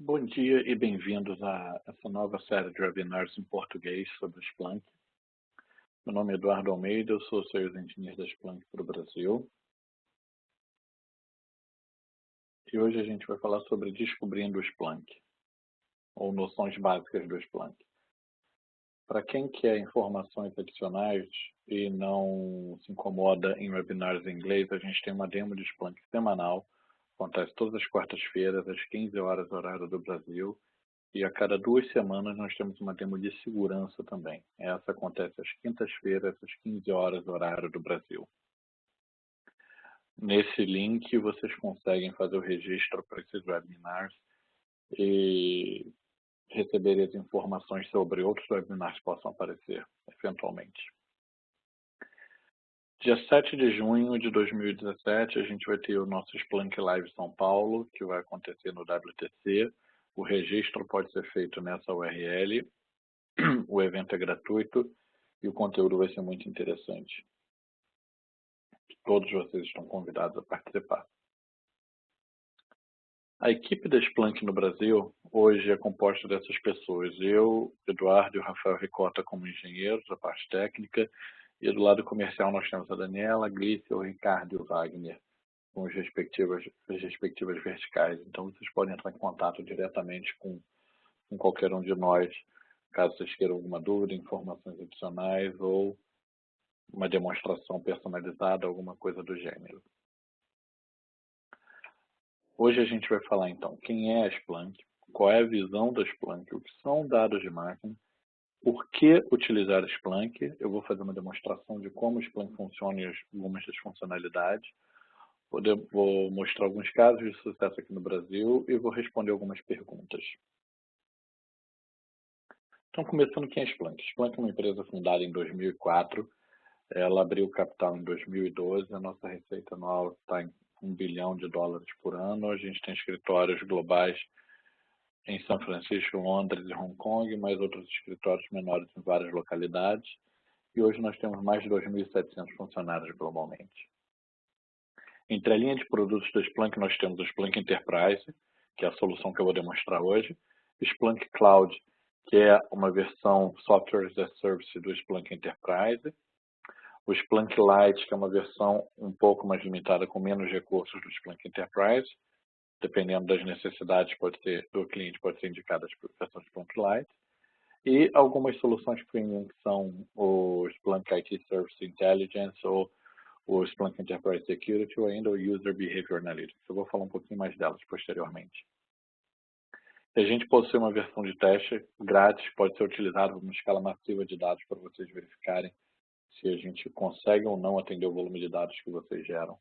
Bom dia e bem-vindos a essa nova série de webinars em português sobre o Splunk. Meu nome é Eduardo Almeida, eu sou Sales Engineer da Splunk para o Brasil. E hoje a gente vai falar sobre descobrindo o Splunk, ou noções básicas do Splunk. Para quem quer informações adicionais e não se incomoda em webinars em inglês, a gente tem uma demo de Splunk semanal, acontece todas as quartas-feiras, às 15 horas, horário do Brasil. E a cada 2 semanas nós temos uma demo de segurança também. Essa acontece às quintas-feiras, às 15 horas, horário do Brasil. Nesse link vocês conseguem fazer o registro para esses webinars e receber as informações sobre outros webinars que possam aparecer, eventualmente. Dia 7 de junho de 2017, a gente vai ter o nosso Splunk Live São Paulo, que vai acontecer no WTC. O registro pode ser feito nessa URL. O evento é gratuito e o conteúdo vai ser muito interessante. Todos vocês estão convidados a participar. A equipe da Splunk no Brasil hoje é composta dessas pessoas. Eu, Eduardo e o Rafael Ricota como engenheiros, a parte técnica, e do lado comercial nós temos a Daniela, a Glícia, o Ricardo e o Wagner, com as respectivas verticais. Então vocês podem entrar em contato diretamente com qualquer um de nós, caso vocês queiram alguma dúvida, informações adicionais ou uma demonstração personalizada, alguma coisa do gênero. Hoje a gente vai falar então quem é a Splunk, qual é a visão da Splunk, o que são dados de máquina, por que utilizar a Splunk. Eu vou fazer uma demonstração de como o Splunk funciona e algumas das funcionalidades. Vou mostrar alguns casos de sucesso aqui no Brasil e vou responder algumas perguntas. Então, começando, quem é a Splunk? Splunk é uma empresa fundada em 2004. Ela abriu capital em 2012. A nossa receita anual está em $1 bilhão por ano. A gente tem escritórios globais em São Francisco, Londres e Hong Kong, mais outros escritórios menores em várias localidades. E hoje nós temos mais de 2.700 funcionários globalmente. Entre a linha de produtos da Splunk, nós temos o Splunk Enterprise, que é a solução que eu vou demonstrar hoje, o Splunk Cloud, que é uma versão Software as a Service do Splunk Enterprise, o Splunk Lite, que é uma versão um pouco mais limitada, com menos recursos do Splunk Enterprise, dependendo das necessidades do cliente, pode ser indicada a versão Splunk Lite, e algumas soluções premium, que são o Splunk IT Service Intelligence, ou o Splunk Enterprise Security, ou ainda o User Behavior Analytics. Eu vou falar um pouquinho mais delas posteriormente. A gente possui uma versão de teste grátis, pode ser utilizada uma escala massiva de dados para vocês verificarem se a gente consegue ou não atender o volume de dados que vocês geram.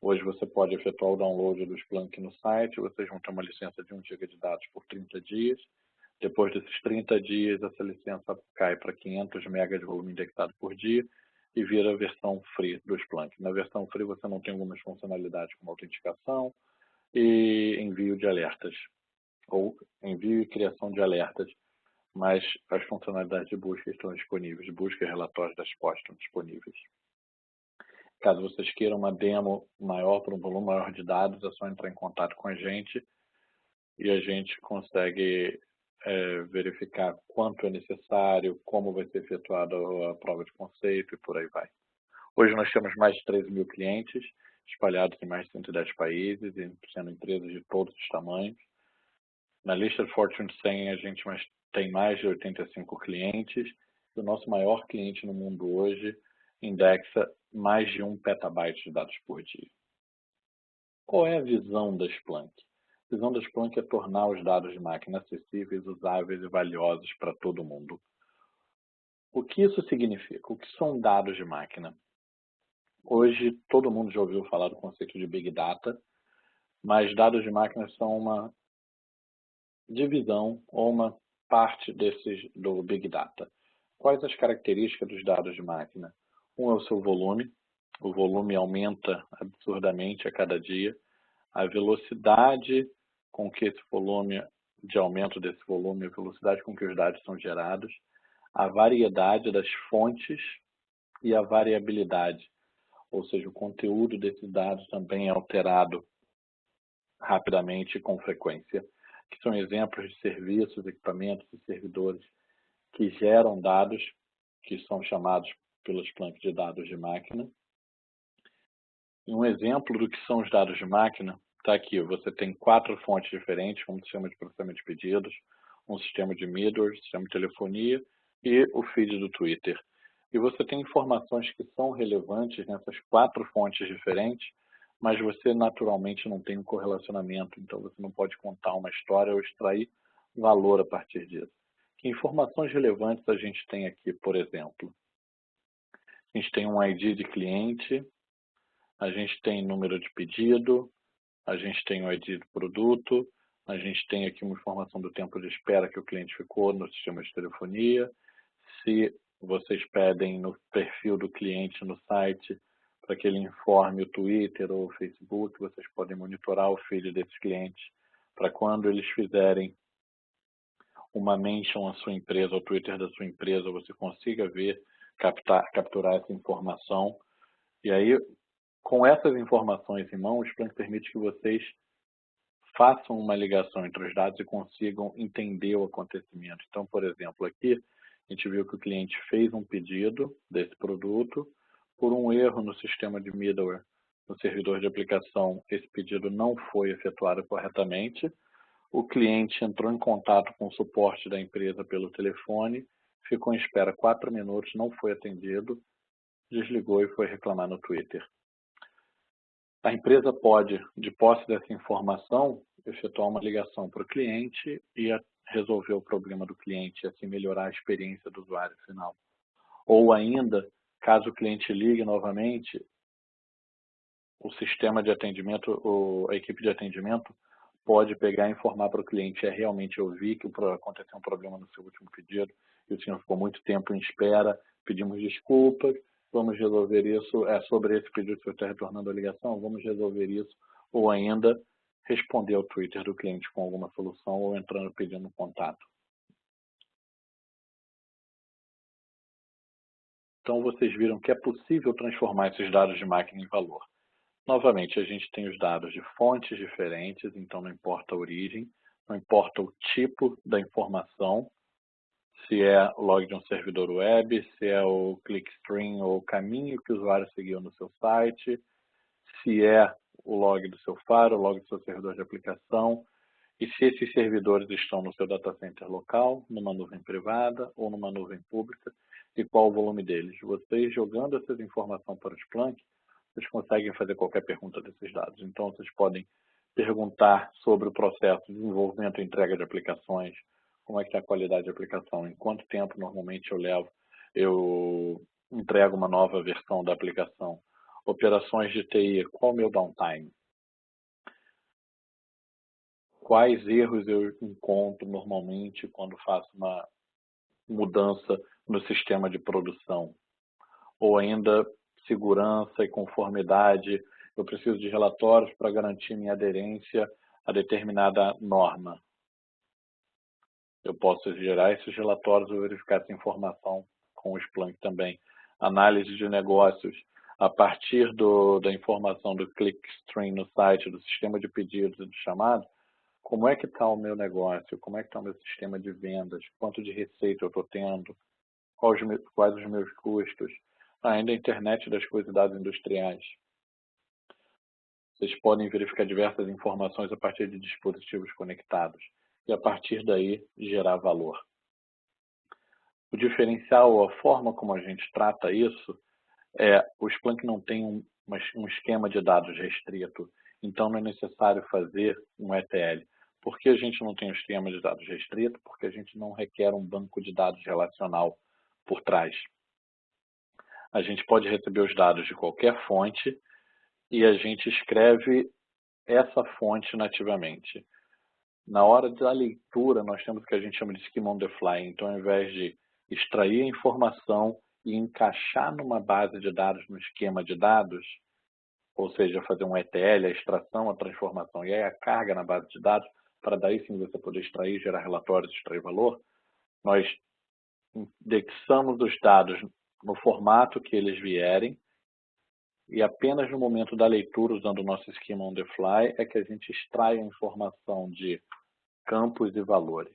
Hoje você pode efetuar o download do Splunk no site, vocês vão ter uma licença de 1 GB de dados por 30 dias. Depois desses 30 dias, essa licença cai para 500 MB de volume indexado por dia e vira a versão free do Splunk. Na versão free você não tem algumas funcionalidades como autenticação e envio de alertas, ou envio e criação de alertas, mas as funcionalidades de busca estão disponíveis, busca e relatórios das postas estão disponíveis. Caso vocês queiram uma demo maior, para um volume maior de dados, é só entrar em contato com a gente e a gente consegue verificar quanto é necessário, como vai ser efetuada a prova de conceito e por aí vai. Hoje nós temos mais de 13 mil clientes, espalhados em mais de 110 países, sendo empresas de todos os tamanhos. Na lista Fortune 100 a gente tem mais de 85 clientes. E o nosso maior cliente no mundo hoje indexa mais de 1 petabyte de dados por dia. Qual é a visão da Splunk? A visão da Splunk é tornar os dados de máquina acessíveis, usáveis e valiosos para todo mundo. O que isso significa? O que são dados de máquina? Hoje todo mundo já ouviu falar do conceito de Big Data, mas dados de máquina são uma divisão ou uma parte do Big Data. Quais as características dos dados de máquina? Um é o seu volume. O volume aumenta absurdamente a cada dia. A velocidade com que esse volume, de aumento desse volume, a velocidade com que os dados são gerados, a variedade das fontes e a variabilidade, ou seja, o conteúdo desses dados também é alterado rapidamente e com frequência. que são exemplos de serviços, equipamentos e servidores que geram dados, que são chamados pelos Splunk de dados de máquina. E um exemplo do que são os dados de máquina está aqui. Você tem 4 fontes diferentes, como sistema de processamento de pedidos, um sistema de middleware, sistema de telefonia e o feed do Twitter. E você tem informações que são relevantes nessas 4 fontes diferentes, mas você naturalmente não tem um correlacionamento, então você não pode contar uma história ou extrair valor a partir disso. Que informações relevantes a gente tem aqui, por exemplo? A gente tem um ID de cliente, a gente tem número de pedido, a gente tem o ID do produto, a gente tem aqui uma informação do tempo de espera que o cliente ficou no sistema de telefonia. Se vocês pedem no perfil do cliente no site para que ele informe o Twitter ou o Facebook, vocês podem monitorar o feed desses clientes para quando eles fizerem uma mention à sua empresa, ao Twitter da sua empresa, você consiga ver, capturar essa informação. E aí, com essas informações em mãos, o Splunk permite que vocês façam uma ligação entre os dados e consigam entender o acontecimento. Então, por exemplo, aqui a gente viu que o cliente fez um pedido desse produto, por um erro no sistema de middleware, no servidor de aplicação, esse pedido não foi efetuado corretamente. O cliente entrou em contato com o suporte da empresa pelo telefone, ficou em espera 4 minutos, não foi atendido, desligou e foi reclamar no Twitter. A empresa pode, de posse dessa informação, efetuar uma ligação para o cliente e resolver o problema do cliente, assim melhorar a experiência do usuário final. Ou ainda, caso o cliente ligue novamente, o sistema de atendimento, a equipe de atendimento pode pegar e informar para o cliente, realmente eu vi que aconteceu um problema no seu último pedido e o senhor ficou muito tempo em espera, pedimos desculpas, vamos resolver isso, sobre esse pedido que você está retornando a ligação, vamos resolver isso, ou ainda responder ao Twitter do cliente com alguma solução ou entrando pedindo contato. Então vocês viram que é possível transformar esses dados de máquina em valor. Novamente, a gente tem os dados de fontes diferentes, então não importa a origem, não importa o tipo da informação, se é o log de um servidor web, se é o clickstream ou o caminho que o usuário seguiu no seu site, se é o log do seu FAR, o log do seu servidor de aplicação, e se esses servidores estão no seu data center local, numa nuvem privada ou numa nuvem pública, e qual o volume deles. Vocês jogando essas informações para o Splunk, vocês conseguem fazer qualquer pergunta desses dados. Então, vocês podem perguntar sobre o processo de desenvolvimento e entrega de aplicações, como é que é a qualidade de aplicação, em quanto tempo normalmente eu entrego uma nova versão da aplicação, operações de TI, qual o meu downtime, quais erros eu encontro normalmente quando faço uma mudança no sistema de produção, ou ainda segurança e conformidade, eu preciso de relatórios para garantir minha aderência a determinada norma. Eu posso gerar esses relatórios ou verificar essa informação com o Splunk também. Análise de negócios, a partir da informação do clickstream no site, do sistema de pedidos e do chamado, como é que está o meu negócio, como é que está o meu sistema de vendas, quanto de receita eu estou tendo, quais os meus custos, ainda a internet das coisas e dados industriais. Vocês podem verificar diversas informações a partir de dispositivos conectados e a partir daí gerar valor. O diferencial ou a forma como a gente trata isso o Splunk não tem um esquema de dados restrito, então não é necessário fazer um ETL. Por que a gente não tem um esquema de dados restrito? Porque a gente não requer um banco de dados relacional por trás. A gente pode receber os dados de qualquer fonte e a gente escreve essa fonte nativamente. Na hora da leitura, nós temos o que a gente chama de schema on the fly. Então, ao invés de extrair a informação e encaixar numa base de dados, no esquema de dados, ou seja, fazer um ETL, a extração, a transformação e aí a carga na base de dados, para daí sim você poder extrair, gerar relatórios, extrair valor, nós indexamos os dados no formato que eles vierem e apenas no momento da leitura, usando o nosso schema on the fly, é que a gente extrai a informação de campos e valores.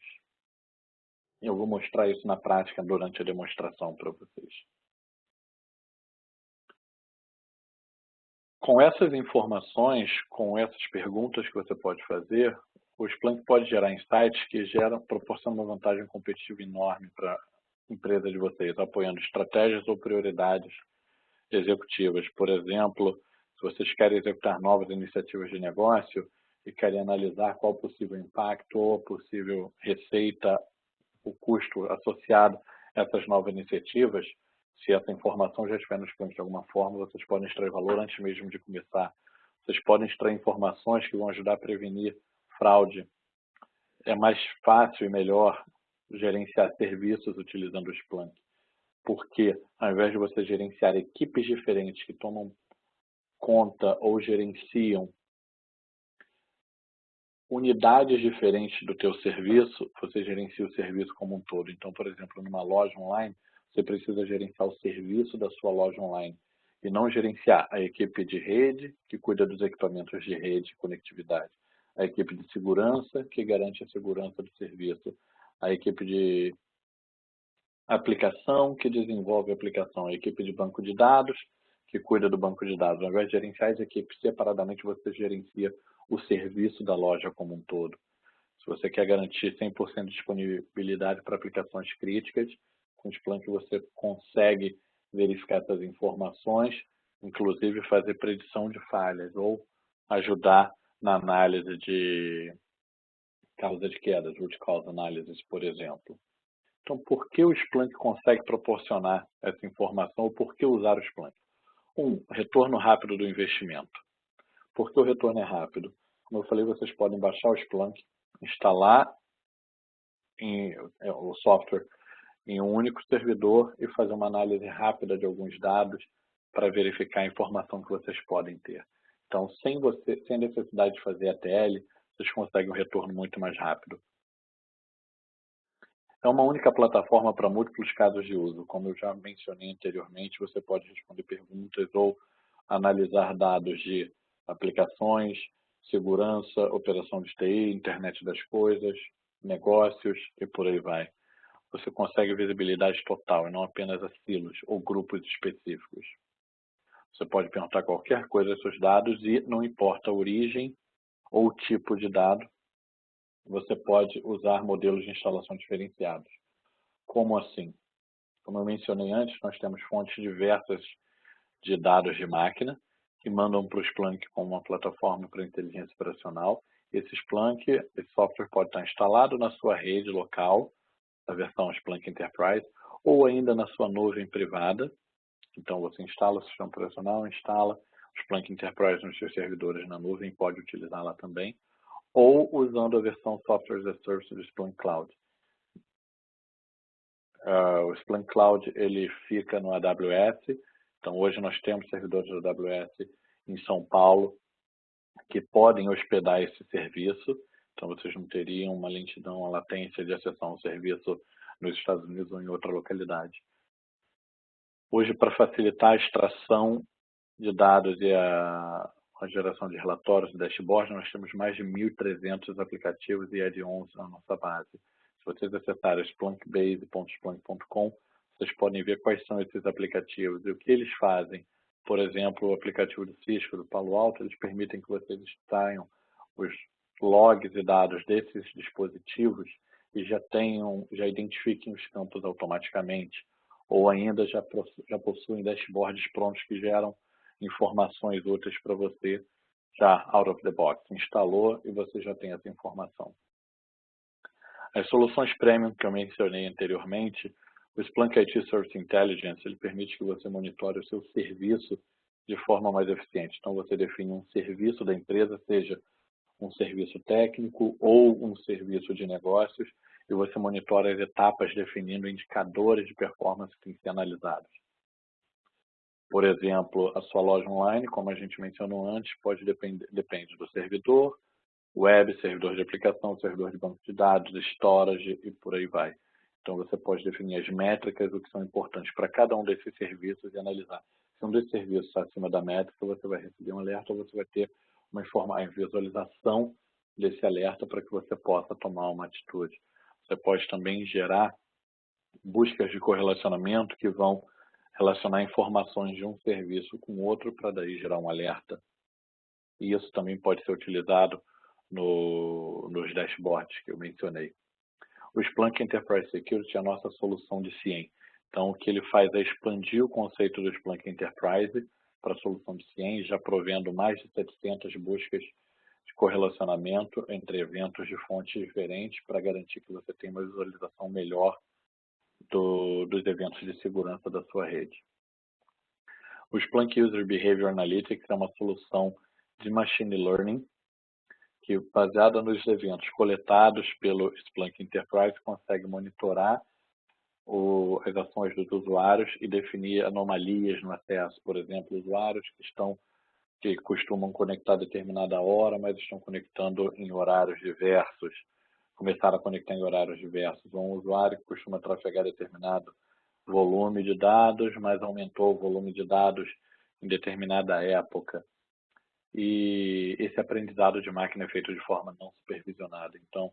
Eu vou mostrar isso na prática durante a demonstração para vocês. Com essas informações, com essas perguntas que você pode fazer, o Splunk pode gerar insights que proporcionam uma vantagem competitiva enorme para a empresa de vocês, apoiando estratégias ou prioridades executivas. Por exemplo, se vocês querem executar novas iniciativas de negócio e querem analisar qual o possível impacto ou possível receita, o custo associado a essas novas iniciativas, se essa informação já estiver no Splunk de alguma forma, vocês podem extrair valor antes mesmo de começar. Vocês podem extrair informações que vão ajudar a prevenir fraude. É mais fácil e melhor gerenciar serviços utilizando o Splunk, porque ao invés de você gerenciar equipes diferentes que tomam conta ou gerenciam unidades diferentes do teu serviço, você gerencia o serviço como um todo. Então, por exemplo, numa loja online, você precisa gerenciar o serviço da sua loja online e não gerenciar a equipe de rede, que cuida dos equipamentos de rede e conectividade, a equipe de segurança, que garante a segurança do serviço, a equipe de aplicação, que desenvolve a aplicação, a equipe de banco de dados, que cuida do banco de dados. Ao invés de gerenciar as equipes separadamente, você gerencia o serviço da loja como um todo. Se você quer garantir 100% de disponibilidade para aplicações críticas, com o Splunk você consegue verificar essas informações, inclusive fazer predição de falhas ou ajudar na análise de causa de quedas, root cause analysis, por exemplo. Então, por que o Splunk consegue proporcionar essa informação ou por que usar o Splunk? Retorno rápido do investimento. Por que o retorno é rápido? Como eu falei, vocês podem baixar o Splunk, instalar o software em um único servidor e fazer uma análise rápida de alguns dados para verificar a informação que vocês podem ter. Então, sem necessidade de fazer ETL, vocês conseguem um retorno muito mais rápido. É uma única plataforma para múltiplos casos de uso. Como eu já mencionei anteriormente, você pode responder perguntas ou analisar dados de aplicações, segurança, operação de TI, internet das coisas, negócios e por aí vai. Você consegue visibilidade total e não apenas a silos ou grupos específicos. Você pode perguntar qualquer coisa aos seus dados e não importa a origem ou o tipo de dado, você pode usar modelos de instalação diferenciados. Como assim? Como eu mencionei antes, nós temos fontes diversas de dados de máquina que mandam para o Splunk como uma plataforma para inteligência operacional. Esse software pode estar instalado na sua rede local, a versão Splunk Enterprise, ou ainda na sua nuvem privada. Então, você instala o sistema operacional, instala o Splunk Enterprise nos seus servidores na nuvem, pode utilizá-la também, ou usando a versão Software as a Service do Splunk Cloud. O Splunk Cloud ele fica no AWS, então hoje nós temos servidores da AWS em São Paulo que podem hospedar esse serviço, então vocês não teriam uma lentidão, uma latência de acessar um serviço nos Estados Unidos ou em outra localidade. Hoje, para facilitar a extração de dados e a geração de relatórios e dashboards, nós temos mais de 1.300 aplicativos e add-ons na nossa base. Se vocês acessarem splunkbase.splunk.com, vocês podem ver quais são esses aplicativos e o que eles fazem. Por exemplo, o aplicativo do Cisco, do Palo Alto, eles permitem que vocês extraiam os logs e dados desses dispositivos e já identifiquem os campos automaticamente. Ou ainda já possuem dashboards prontos que geram informações úteis para você já out of the box. Instalou e você já tem essa informação. As soluções premium que eu mencionei anteriormente, o Splunk IT Service Intelligence, ele permite que você monitore o seu serviço de forma mais eficiente. Então, você define um serviço da empresa, seja um serviço técnico ou um serviço de negócios, e você monitora as etapas definindo indicadores de performance que têm que ser analisados. Por exemplo, a sua loja online, como a gente mencionou antes, depende do servidor, web, servidor de aplicação, servidor de banco de dados, storage e por aí vai. Então, você pode definir as métricas, o que são importantes para cada um desses serviços e analisar. Se um desses serviços está acima da métrica, você vai receber um alerta ou você vai ter uma visualização desse alerta para que você possa tomar uma atitude. Você pode também gerar buscas de correlacionamento que vão relacionar informações de um serviço com outro para daí gerar um alerta. E isso também pode ser utilizado nos dashboards que eu mencionei. O Splunk Enterprise Security é a nossa solução de CIEM. Então, o que ele faz é expandir o conceito do Splunk Enterprise para a solução de CIEM, já provendo mais de 700 buscas de correlacionamento entre eventos de fontes diferentes para garantir que você tenha uma visualização melhor dos eventos de segurança da sua rede. O Splunk User Behavior Analytics é uma solução de Machine Learning que, baseada nos eventos coletados pelo Splunk Enterprise, consegue monitorar as ações dos usuários e definir anomalias no acesso. Por exemplo, usuários que costumam conectar a determinada hora, mas estão conectando em horários diversos. Começaram a conectar em horários diversos. Um usuário que costuma trafegar determinado volume de dados, mas aumentou o volume de dados em determinada época. E esse aprendizado de máquina é feito de forma não supervisionada. Então,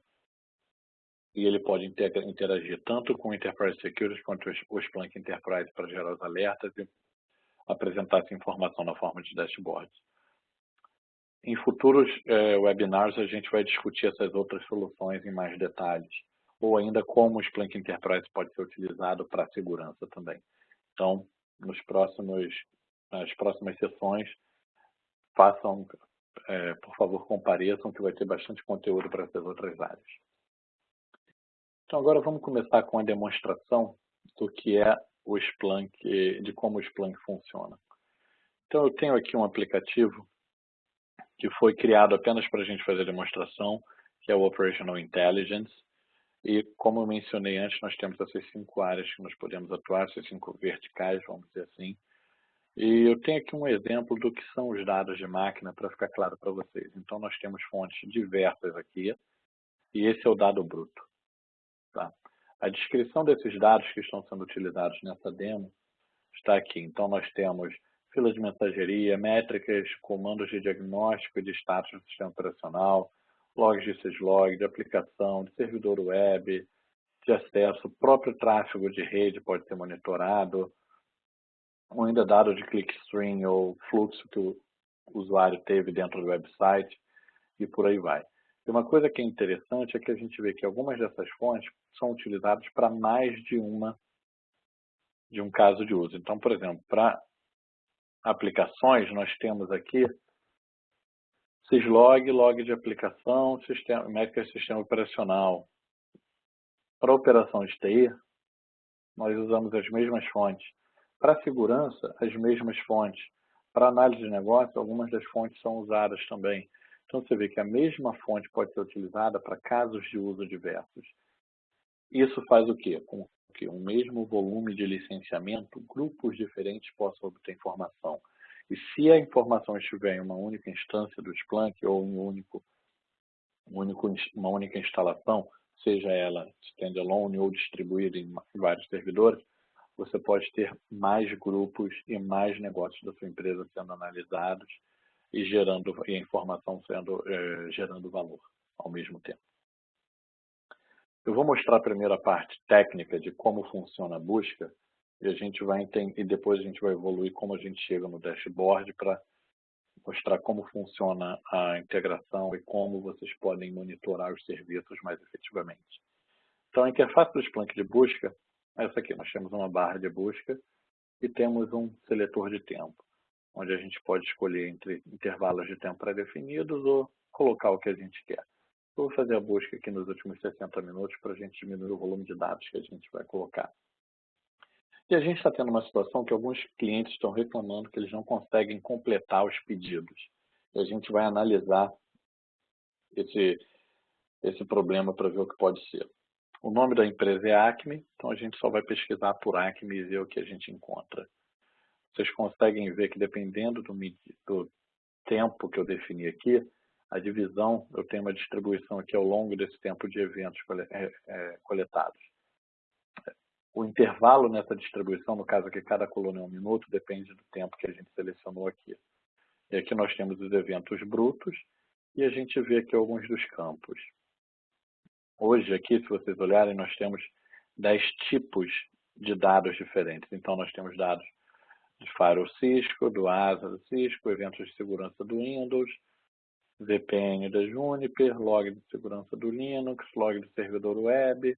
e ele pode interagir tanto com o Enterprise Security quanto o Splunk Enterprise para gerar os alertas e apresentar essa informação na forma de dashboards. Em futuros webinars, a gente vai discutir essas outras soluções em mais detalhes, ou ainda como o Splunk Enterprise pode ser utilizado para a segurança também. Então, nas próximas sessões, por favor, compareçam, que vai ter bastante conteúdo para essas outras áreas. Então, agora vamos começar com a demonstração do que é o Splunk, de como o Splunk funciona. Então, eu tenho aqui um aplicativo que foi criado apenas para a gente fazer a demonstração, que é o Operational Intelligence. E, como eu mencionei antes, nós temos essas 5 áreas que nós podemos atuar, essas 5 verticais, vamos dizer assim. E eu tenho aqui um exemplo do que são os dados de máquina para ficar claro para vocês. Então, nós temos fontes diversas aqui, e esse é o dado bruto. Tá? A descrição desses dados que estão sendo utilizados nessa demo está aqui. Então, nós temos filas de mensageria, métricas, comandos de diagnóstico e de status do sistema operacional, logs de syslog, de aplicação, de servidor web, de acesso, o próprio tráfego de rede pode ser monitorado, ou ainda dado de clickstream ou fluxo que o usuário teve dentro do website e por aí vai. E uma coisa que é interessante é que a gente vê que algumas dessas fontes são utilizadas para mais de um caso de uso. Então, por exemplo, para aplicações, nós temos aqui syslog, log de aplicação, métricas de sistema operacional. Para operação de TI, nós usamos as mesmas fontes. Para segurança, as mesmas fontes. Para análise de negócio, algumas das fontes são usadas também. Então, você vê que a mesma fonte pode ser utilizada para casos de uso diversos. Isso faz o quê? Com que o mesmo volume de licenciamento, grupos diferentes possam obter informação. E se a informação estiver em uma única instância do Splunk ou em uma única instalação, seja ela standalone ou distribuída em vários servidores, você pode ter mais grupos e mais negócios da sua empresa sendo analisados e a informação gerando valor ao mesmo tempo. Eu vou mostrar primeiro a parte técnica de como funciona a busca e depois a gente vai evoluir como a gente chega no dashboard para mostrar como funciona a integração e como vocês podem monitorar os serviços mais efetivamente. Então, a interface do Splunk de busca é essa aqui. Nós temos uma barra de busca e temos um seletor de tempo, onde a gente pode escolher entre intervalos de tempo pré-definidos ou colocar o que a gente quer. Eu vou fazer a busca aqui nos últimos 60 minutos para a gente diminuir o volume de dados que a gente vai colocar. E a gente está tendo uma situação que alguns clientes estão reclamando que eles não conseguem completar os pedidos. E a gente vai analisar esse problema para ver o que pode ser. O nome da empresa é Acme, então a gente só vai pesquisar por Acme e ver o que a gente encontra. Vocês conseguem ver que dependendo do tempo que eu defini aqui, a divisão, eu tenho uma distribuição aqui ao longo desse tempo de eventos coletados. O intervalo nessa distribuição, no caso aqui cada coluna é 1 minuto, depende do tempo que a gente selecionou aqui. E aqui nós temos os eventos brutos E a gente vê aqui alguns dos campos. Hoje aqui, se vocês olharem, nós temos 10 tipos de dados diferentes. Então, nós temos dados de Firewall Cisco, do ASA do Cisco, eventos de segurança do Windows, VPN da Juniper, log de segurança do Linux, log do servidor web,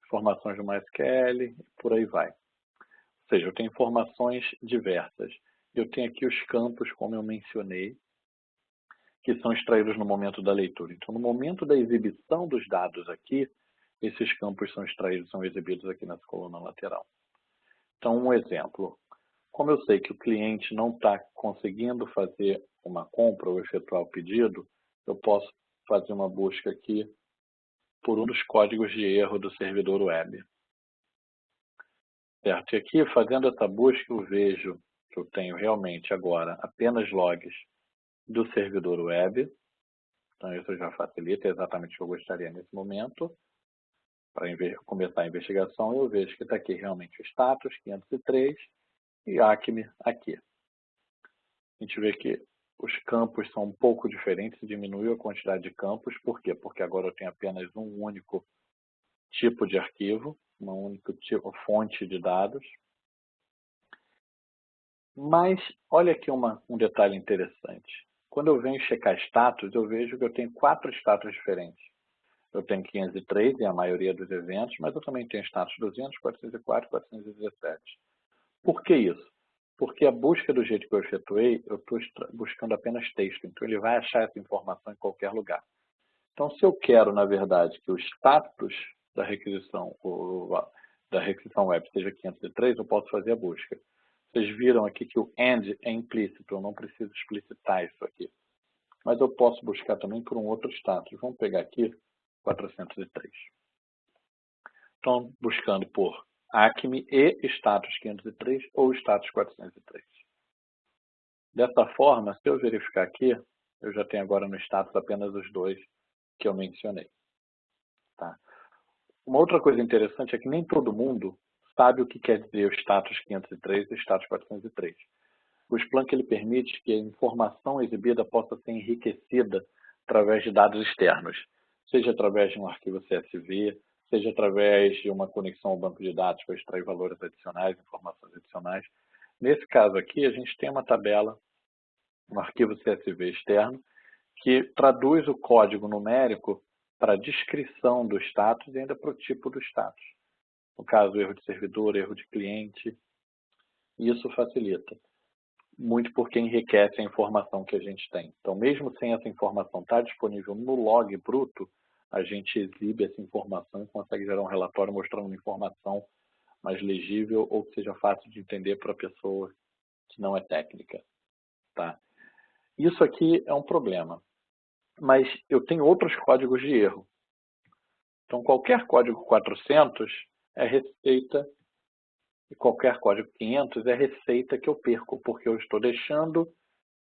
informações do MySQL, por aí vai. Ou seja, eu tenho informações diversas. Eu tenho aqui os campos, como eu mencionei, que são extraídos no momento da leitura. Então, no momento da exibição dos dados aqui, esses campos são extraídos, são exibidos aqui nessa coluna lateral. Então, um exemplo. Como eu sei que o cliente não está conseguindo fazer uma compra ou efetuar o pedido, eu posso fazer uma busca aqui por um dos códigos de erro do servidor web. Certo? E aqui, fazendo essa busca, eu vejo que eu tenho realmente agora apenas logs do servidor web. Então, isso já facilita exatamente o que eu gostaria nesse momento. Para começar a investigação, eu vejo que está aqui realmente o status 503 e Acme aqui. A gente vê que os campos são um pouco diferentes, diminuiu a quantidade de campos. Por quê? Porque agora eu tenho apenas um único tipo de arquivo, uma única fonte de dados. Mas olha aqui um detalhe interessante. Quando eu venho checar status, eu vejo que eu tenho 4 status diferentes. Eu tenho 503 em a maioria dos eventos, mas eu também tenho status 200, 404, 417. Por que isso? Porque a busca do jeito que eu efetuei, eu estou buscando apenas texto, então ele vai achar essa informação em qualquer lugar. Então, se eu quero, na verdade, que o status da requisição web seja 503, eu posso fazer a busca. Vocês viram aqui que o AND é implícito, eu não preciso explicitar isso aqui. Mas eu posso buscar também por um outro status. Vamos pegar aqui 403. Então, buscando por Acme e status 503 ou status 403. Dessa forma, se eu verificar aqui, eu já tenho agora no status apenas os dois que eu mencionei. Tá? Uma outra coisa interessante é que nem todo mundo sabe o que quer dizer o status 503 e o status 403. O Splunk ele permite que a informação exibida possa ser enriquecida através de dados externos, seja através de um arquivo CSV, seja através de uma conexão ao banco de dados para extrair valores adicionais, informações adicionais. Nesse caso aqui, a gente tem uma tabela, um arquivo CSV externo, que traduz o código numérico para a descrição do status e ainda para o tipo do status. No caso, erro de servidor, erro de cliente. Isso facilita muito porque enriquece a informação que a gente tem. Então, mesmo sem essa informação estar disponível no log bruto, a gente exibe essa informação e consegue gerar um relatório mostrando uma informação mais legível ou que seja fácil de entender para a pessoa que não é técnica. Tá? Isso aqui é um problema, mas eu tenho outros códigos de erro. Então, qualquer código 400 é receita e qualquer código 500 é receita que eu perco, porque eu estou deixando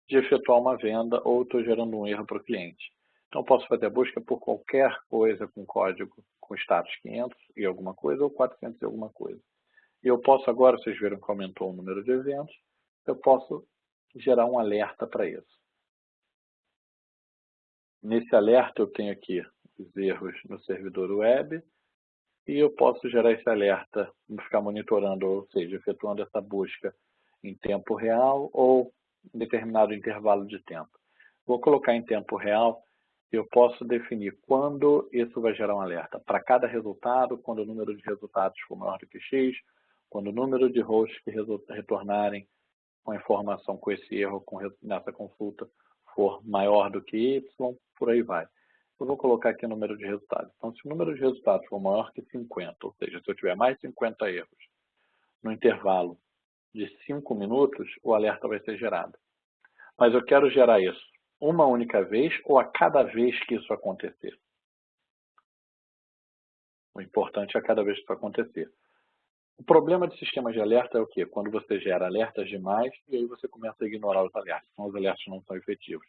de efetuar uma venda ou estou gerando um erro para o cliente. Então, eu posso fazer a busca por qualquer coisa com código com status 500 e alguma coisa ou 400 e alguma coisa. E eu posso agora, vocês viram que aumentou o número de eventos, eu posso gerar um alerta para isso. Nesse alerta eu tenho aqui os erros no servidor web e eu posso gerar esse alerta, ficar monitorando, ou seja, efetuando essa busca em tempo real ou em determinado intervalo de tempo. Vou colocar em tempo real e eu posso definir quando isso vai gerar um alerta. Para cada resultado, quando o número de resultados for maior do que X, quando o número de hosts que retornarem com a informação com esse erro nessa consulta for maior do que Y, por aí vai. Eu vou colocar aqui o número de resultados. Então, se o número de resultados for maior que 50, ou seja, se eu tiver mais 50 erros no intervalo de 5 minutos, o alerta vai ser gerado. Mas eu quero gerar isso uma única vez ou a cada vez que isso acontecer. O importante é a cada vez que isso acontecer. O problema de sistema de alerta é o quê? Quando você gera alertas demais e aí você começa a ignorar os alertas. Então, os alertas não são efetivos.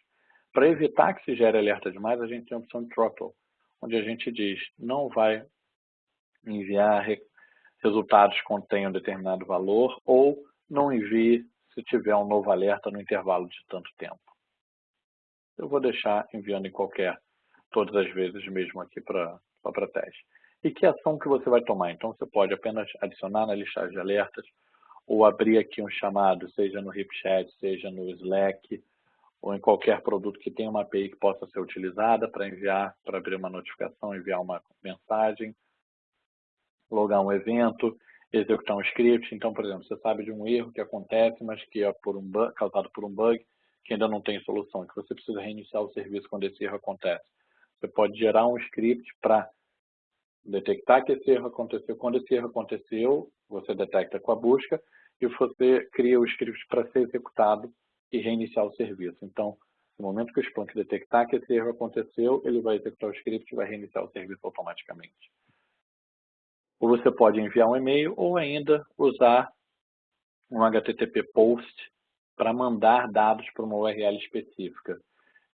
Para evitar que se gere alerta demais, a gente tem a opção de throttle, onde a gente diz não vai enviar resultados que contenham determinado valor ou não envie se tiver um novo alerta no intervalo de tanto tempo. eu vou deixar enviando em todas as vezes mesmo aqui só para teste. E que ação que você vai tomar? Então, você pode apenas adicionar na listagem de alertas ou abrir aqui um chamado, seja no HipChat, seja no Slack, ou em qualquer produto que tenha uma API que possa ser utilizada para enviar, para abrir uma notificação, enviar uma mensagem, logar um evento, executar um script. Então, por exemplo, você sabe de um erro que acontece, mas que é causado por um bug que ainda não tem solução, que você precisa reiniciar o serviço quando esse erro acontece. Você pode gerar um script para detectar que esse erro aconteceu. Quando esse erro aconteceu, você detecta com a busca e você cria o script para ser executado e reiniciar o serviço. Então, no momento que o Splunk detectar que esse erro aconteceu, ele vai executar o script e vai reiniciar o serviço automaticamente. Ou você pode enviar um e-mail ou ainda usar um HTTP post para mandar dados para uma URL específica.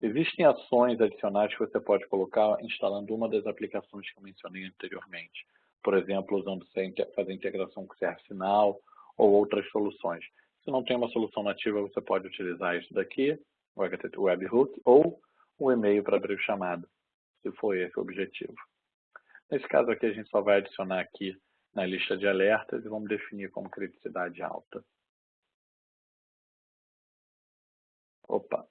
Existem ações adicionais que você pode colocar instalando uma das aplicações que eu mencionei anteriormente. Por exemplo, fazer integração com o ServiceNow ou outras soluções. Se não tem uma solução nativa, você pode utilizar isso daqui, o HTTP Webhook, ou um e-mail para abrir o chamado, se for esse o objetivo. Nesse caso aqui, a gente só vai adicionar aqui na lista de alertas e vamos definir como criticidade alta. Opa!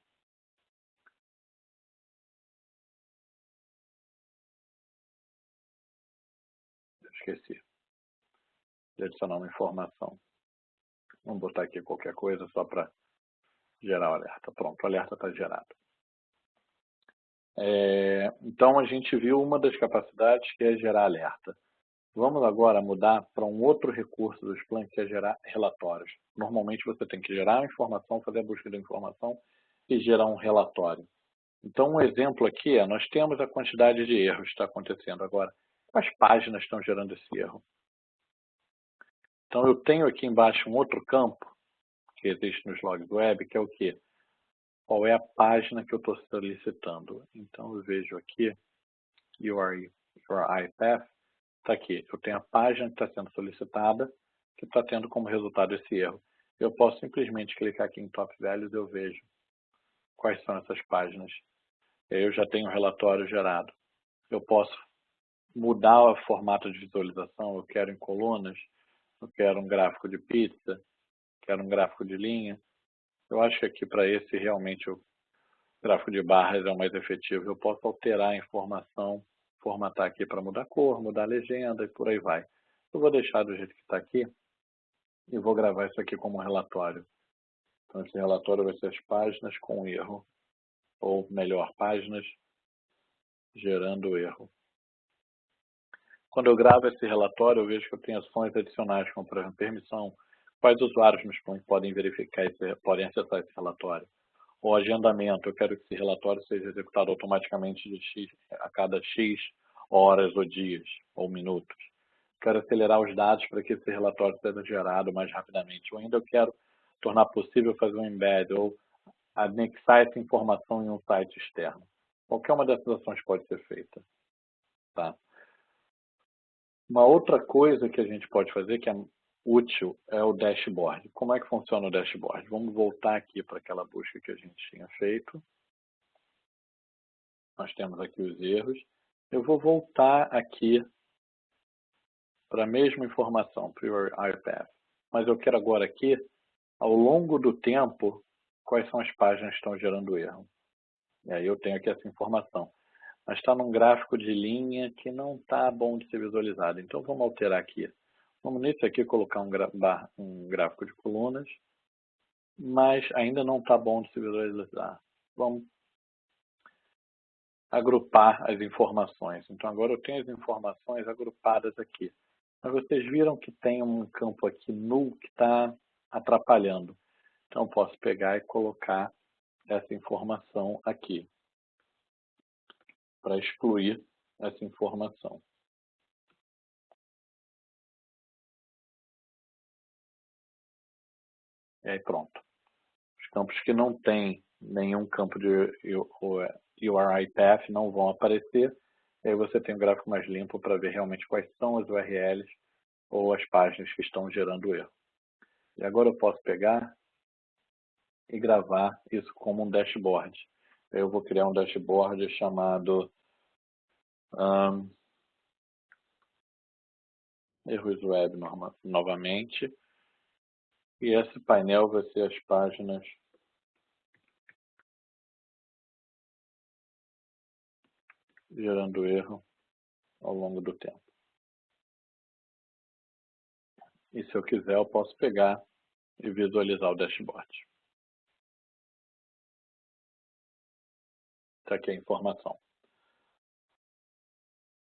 Esqueci de adicionar uma informação. Vamos botar aqui qualquer coisa só para gerar o alerta. Pronto, o alerta está gerado. Então, a gente viu uma das capacidades que é gerar alerta. Vamos agora mudar para um outro recurso do Splunk, que é gerar relatórios. Normalmente, você tem que gerar a informação, fazer a busca da informação e gerar um relatório. Então, um exemplo aqui nós temos a quantidade de erros que está acontecendo agora. Quais páginas estão gerando esse erro? Então, eu tenho aqui embaixo um outro campo que existe nos logs web, que é o quê? Qual é a página que eu estou solicitando? Então, eu vejo aqui, URI path, está aqui. Eu tenho a página que está sendo solicitada, que está tendo como resultado esse erro. Eu posso simplesmente clicar aqui em Top Values e eu vejo quais são essas páginas. Eu já tenho um relatório gerado. Eu posso mudar o formato de visualização. Eu quero em colunas, eu quero um gráfico de pizza, quero um gráfico de linha. Eu acho que aqui para esse realmente o gráfico de barras é o mais efetivo. Eu posso alterar a informação, formatar aqui para mudar a cor, mudar a legenda e por aí vai. Eu vou deixar do jeito que está aqui e vou gravar isso aqui como um relatório. Então, esse relatório vai ser as páginas com erro, ou melhor, páginas gerando erro. Quando eu gravo esse relatório, eu vejo que eu tenho ações adicionais, como, por exemplo, permissão. Quais usuários no Splunk podem podem acessar esse relatório? O agendamento, eu quero que esse relatório seja executado automaticamente a cada X horas ou dias ou minutos. Quero acelerar os dados para que esse relatório seja gerado mais rapidamente. Ou ainda eu quero tornar possível fazer um embed ou anexar essa informação em um site externo. Qualquer uma dessas ações pode ser feita. Tá? Uma outra coisa que a gente pode fazer, que é útil, é o dashboard. Como é que funciona o dashboard? Vamos voltar aqui para aquela busca que a gente tinha feito. Nós temos aqui os erros. Eu vou voltar aqui para a mesma informação, Prior IPath. Mas eu quero agora aqui, ao longo do tempo, quais são as páginas que estão gerando erro. E aí eu tenho aqui essa informação. Mas está num gráfico de linha que não está bom de ser visualizado. Então vamos alterar aqui. Vamos nesse aqui colocar um gráfico de colunas, mas ainda não está bom de se visualizar. Vamos agrupar as informações. Então agora eu tenho as informações agrupadas aqui. Mas vocês viram que tem um campo aqui null que está atrapalhando. Então eu posso pegar e colocar essa informação aqui para excluir essa informação. E aí pronto. Os campos que não tem nenhum campo de URI path não vão aparecer. E aí você tem um gráfico mais limpo para ver realmente quais são as URLs ou as páginas que estão gerando erro. E agora eu posso pegar e gravar isso como um dashboard. Eu vou criar um dashboard chamado erros web novamente. E esse painel vai ser as páginas gerando erro ao longo do tempo. E se eu quiser, eu posso pegar e visualizar o dashboard. Está aqui a informação.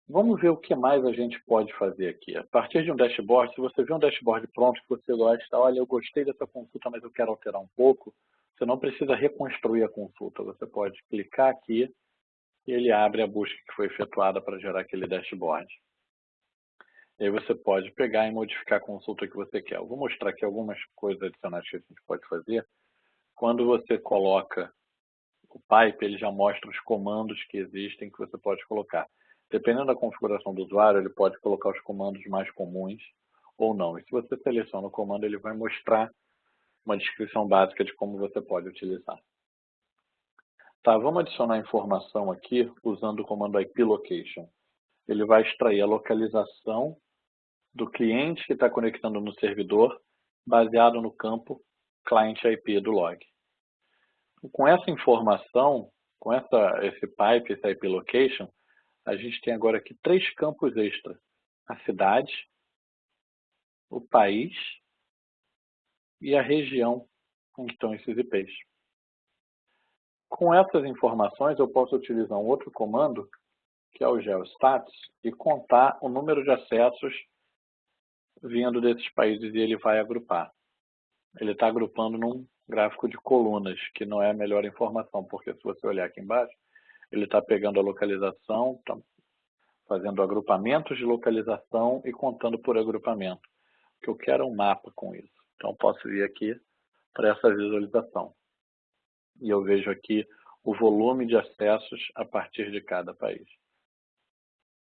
Vamos ver o que mais a gente pode fazer aqui. A partir de um dashboard, se você vê um dashboard pronto que você gosta, olha, eu gostei dessa consulta, mas eu quero alterar um pouco, você não precisa reconstruir a consulta. Você pode clicar aqui e ele abre a busca que foi efetuada para gerar aquele dashboard. E aí você pode pegar e modificar a consulta que você quer. Eu vou mostrar aqui algumas coisas adicionais que a gente pode fazer. Quando você coloca o pipe, ele já mostra os comandos que existem que você pode colocar. Dependendo da configuração do usuário, ele pode colocar os comandos mais comuns ou não. E se você seleciona o comando, ele vai mostrar uma descrição básica de como você pode utilizar. Tá, vamos adicionar informação aqui usando o comando IP Location. Ele vai extrair a localização do cliente que está conectando no servidor, baseado no campo client IP do log. Com essa informação, com esse pipe, esse IP Location, a gente tem agora aqui 3 campos extras. A cidade, o país e a região em que estão esses IPs. Com essas informações, eu posso utilizar um outro comando, que é o geostats, e contar o número de acessos vindo desses países e ele vai agrupar. Ele está agrupando num gráfico de colunas, que não é a melhor informação, porque se você olhar aqui embaixo, ele está pegando a localização, está fazendo agrupamentos de localização e contando por agrupamento. O que eu quero é um mapa com isso. Então, posso vir aqui para essa visualização. E eu vejo aqui o volume de acessos a partir de cada país.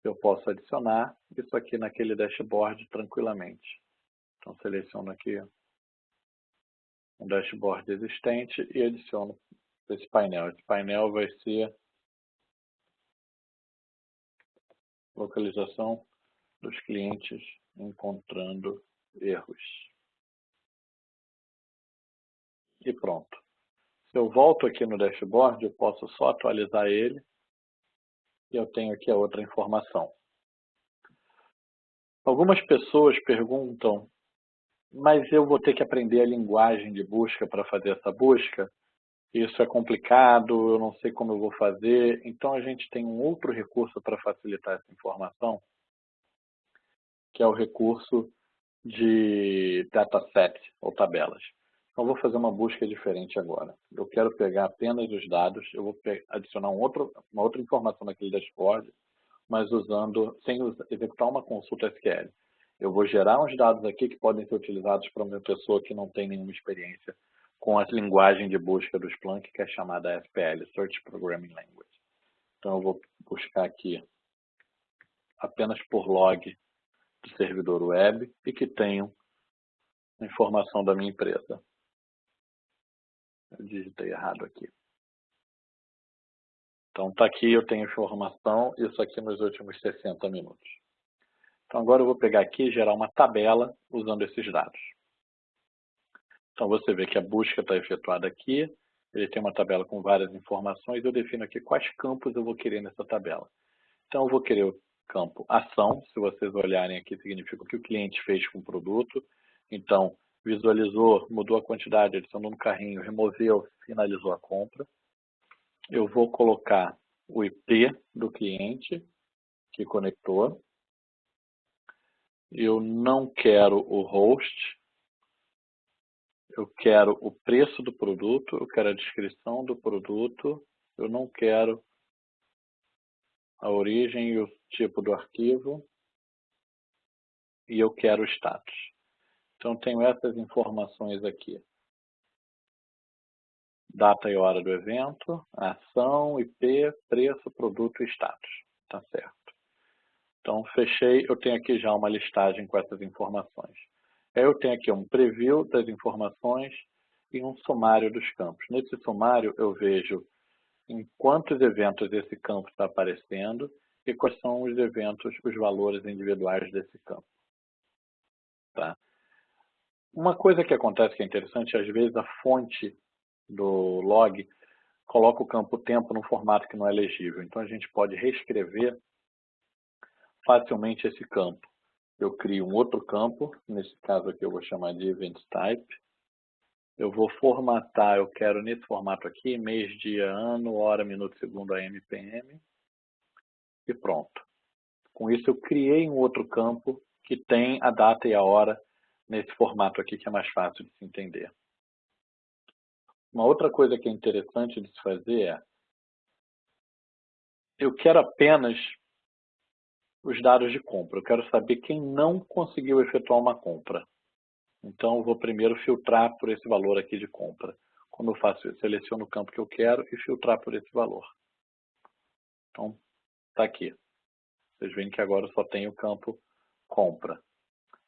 Eu posso adicionar isso aqui naquele dashboard tranquilamente. Então, seleciono aqui um dashboard existente e adiciono esse painel. Esse painel vai ser localização dos clientes encontrando erros. E pronto. Se eu volto aqui no dashboard, eu posso só atualizar ele e eu tenho aqui a outra informação. Algumas pessoas perguntam, mas eu vou ter que aprender a linguagem de busca para fazer essa busca? Isso é complicado, eu não sei como eu vou fazer. Então, a gente tem um outro recurso para facilitar essa informação, que é o recurso de dataset ou tabelas. Então, eu vou fazer uma busca diferente agora. Eu quero pegar apenas os dados, eu vou adicionar uma outra informação naquele dashboard, mas sem executar uma consulta SQL. Eu vou gerar uns dados aqui que podem ser utilizados para uma pessoa que não tem nenhuma experiência com a linguagem de busca do Splunk, que é chamada SPL, Search Programming Language. Então, eu vou buscar aqui apenas por log do servidor web e que tenham a informação da minha empresa. Eu digitei errado aqui. Então, está aqui, eu tenho informação, isso aqui nos últimos 60 minutos. Então, agora eu vou pegar aqui e gerar uma tabela usando esses dados. Então, você vê que a busca está efetuada aqui, ele tem uma tabela com várias informações, eu defino aqui quais campos eu vou querer nessa tabela. Então, eu vou querer o campo ação, se vocês olharem aqui, significa o que o cliente fez com o produto. Então, visualizou, mudou a quantidade, adicionou no carrinho, removeu, finalizou a compra. Eu vou colocar o IP do cliente que conectou. Eu não quero o host. Eu quero o preço do produto, eu quero a descrição do produto, eu não quero a origem e o tipo do arquivo, e eu quero o status. Então, tenho essas informações aqui. Data e hora do evento, ação, IP, preço, produto e status. Tá certo. Então, fechei. Eu tenho aqui já uma listagem com essas informações. Aí eu tenho aqui um preview das informações e um sumário dos campos. Nesse sumário, eu vejo em quantos eventos esse campo está aparecendo e quais são os eventos, os valores individuais desse campo. Tá? Uma coisa que acontece que é interessante, às vezes a fonte do log coloca o campo tempo num formato que não é legível. Então, a gente pode reescrever facilmente esse campo. Eu crio um outro campo, nesse caso aqui eu vou chamar de Event Type. Eu vou formatar, eu quero nesse formato aqui, mês, dia, ano, hora, minuto, segundo, AM, PM. E pronto. Com isso, eu criei um outro campo que tem a data e a hora nesse formato aqui, que é mais fácil de se entender. Uma outra coisa que é interessante de se fazer é, eu quero apenas os dados de compra. Eu quero saber quem não conseguiu efetuar uma compra. Então, eu vou primeiro filtrar por esse valor aqui de compra. Quando eu faço isso, seleciono o campo que eu quero e filtrar por esse valor. Então, está aqui. Vocês veem que agora eu só tenho o campo compra.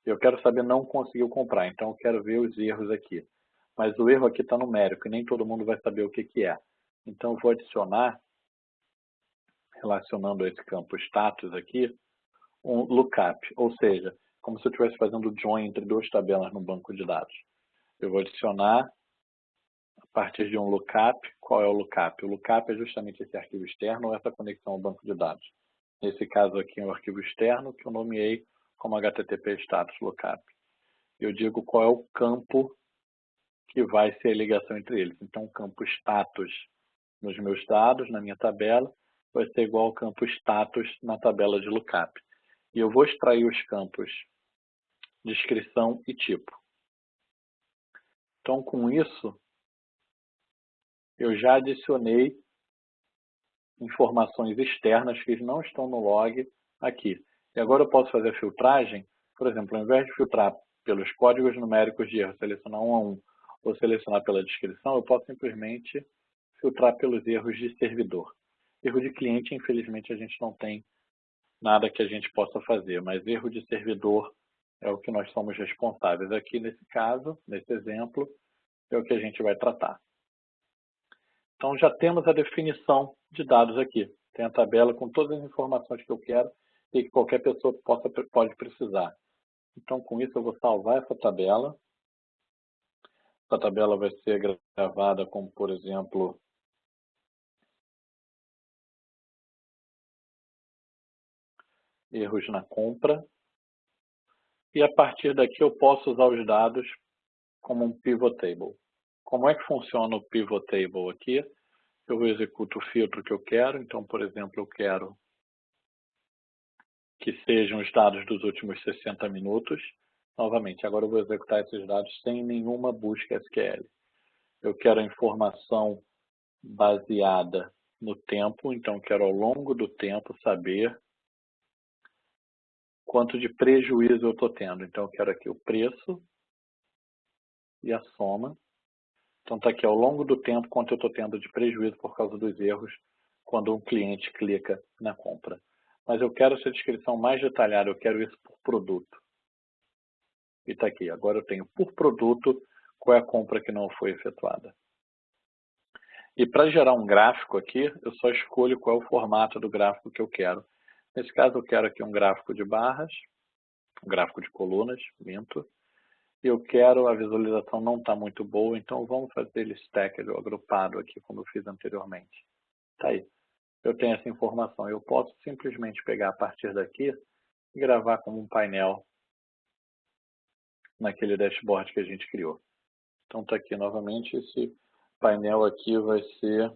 Eu quero saber não conseguiu comprar, então eu quero ver os erros aqui. Mas o erro aqui está numérico e nem todo mundo vai saber o que é. Então, eu vou adicionar, relacionando esse campo status aqui, um lookup, ou seja, como se eu estivesse fazendo join entre duas tabelas no banco de dados. Eu vou adicionar, a partir de um lookup, qual é o lookup? O lookup é justamente esse arquivo externo ou essa conexão ao banco de dados. Nesse caso aqui é um arquivo externo que eu nomeei como HTTP status lookup. Eu digo qual é o campo que vai ser a ligação entre eles. Então, o campo status nos meus dados, na minha tabela, vai ser igual ao campo status na tabela de lookup. E eu vou extrair os campos descrição e tipo. Então, com isso, eu já adicionei informações externas que não estão no log aqui. E agora eu posso fazer a filtragem, por exemplo, ao invés de filtrar pelos códigos numéricos de erro, selecionar um a um, ou selecionar pela descrição, eu posso simplesmente filtrar pelos erros de servidor. Erro de cliente, infelizmente, a gente não tem nada que a gente possa fazer, mas erro de servidor é o que nós somos responsáveis. Aqui, nesse caso, nesse exemplo, é o que a gente vai tratar. Então, já temos a definição de dados aqui. Tem a tabela com todas as informações que eu quero e que qualquer pessoa pode precisar. Então, com isso, eu vou salvar essa tabela. Essa tabela vai ser gravada como, por exemplo, erros na compra. E a partir daqui eu posso usar os dados como um pivot table. Como é que funciona o pivot table aqui? Eu executo o filtro que eu quero. Então, por exemplo, eu quero que sejam os dados dos últimos 60 minutos. Novamente, agora eu vou executar esses dados sem nenhuma busca SQL. Eu quero a informação baseada no tempo, então quero ao longo do tempo saber quanto de prejuízo eu estou tendo. Então eu quero aqui o preço e a soma. Então está aqui ao longo do tempo quanto eu estou tendo de prejuízo por causa dos erros quando um cliente clica na compra. Mas eu quero essa descrição mais detalhada, eu quero isso por produto. E está aqui, agora eu tenho por produto qual é a compra que não foi efetuada. E para gerar um gráfico aqui, eu só escolho qual é o formato do gráfico que eu quero. Nesse caso, eu quero aqui um gráfico de barras, um gráfico de colunas, minto. E eu quero, a visualização não está muito boa, então vamos fazer ele stacked, agrupado aqui, como eu fiz anteriormente. Está aí. Eu tenho essa informação. Eu posso simplesmente pegar a partir daqui e gravar como um painel naquele dashboard que a gente criou. Então está aqui novamente, esse painel aqui vai ser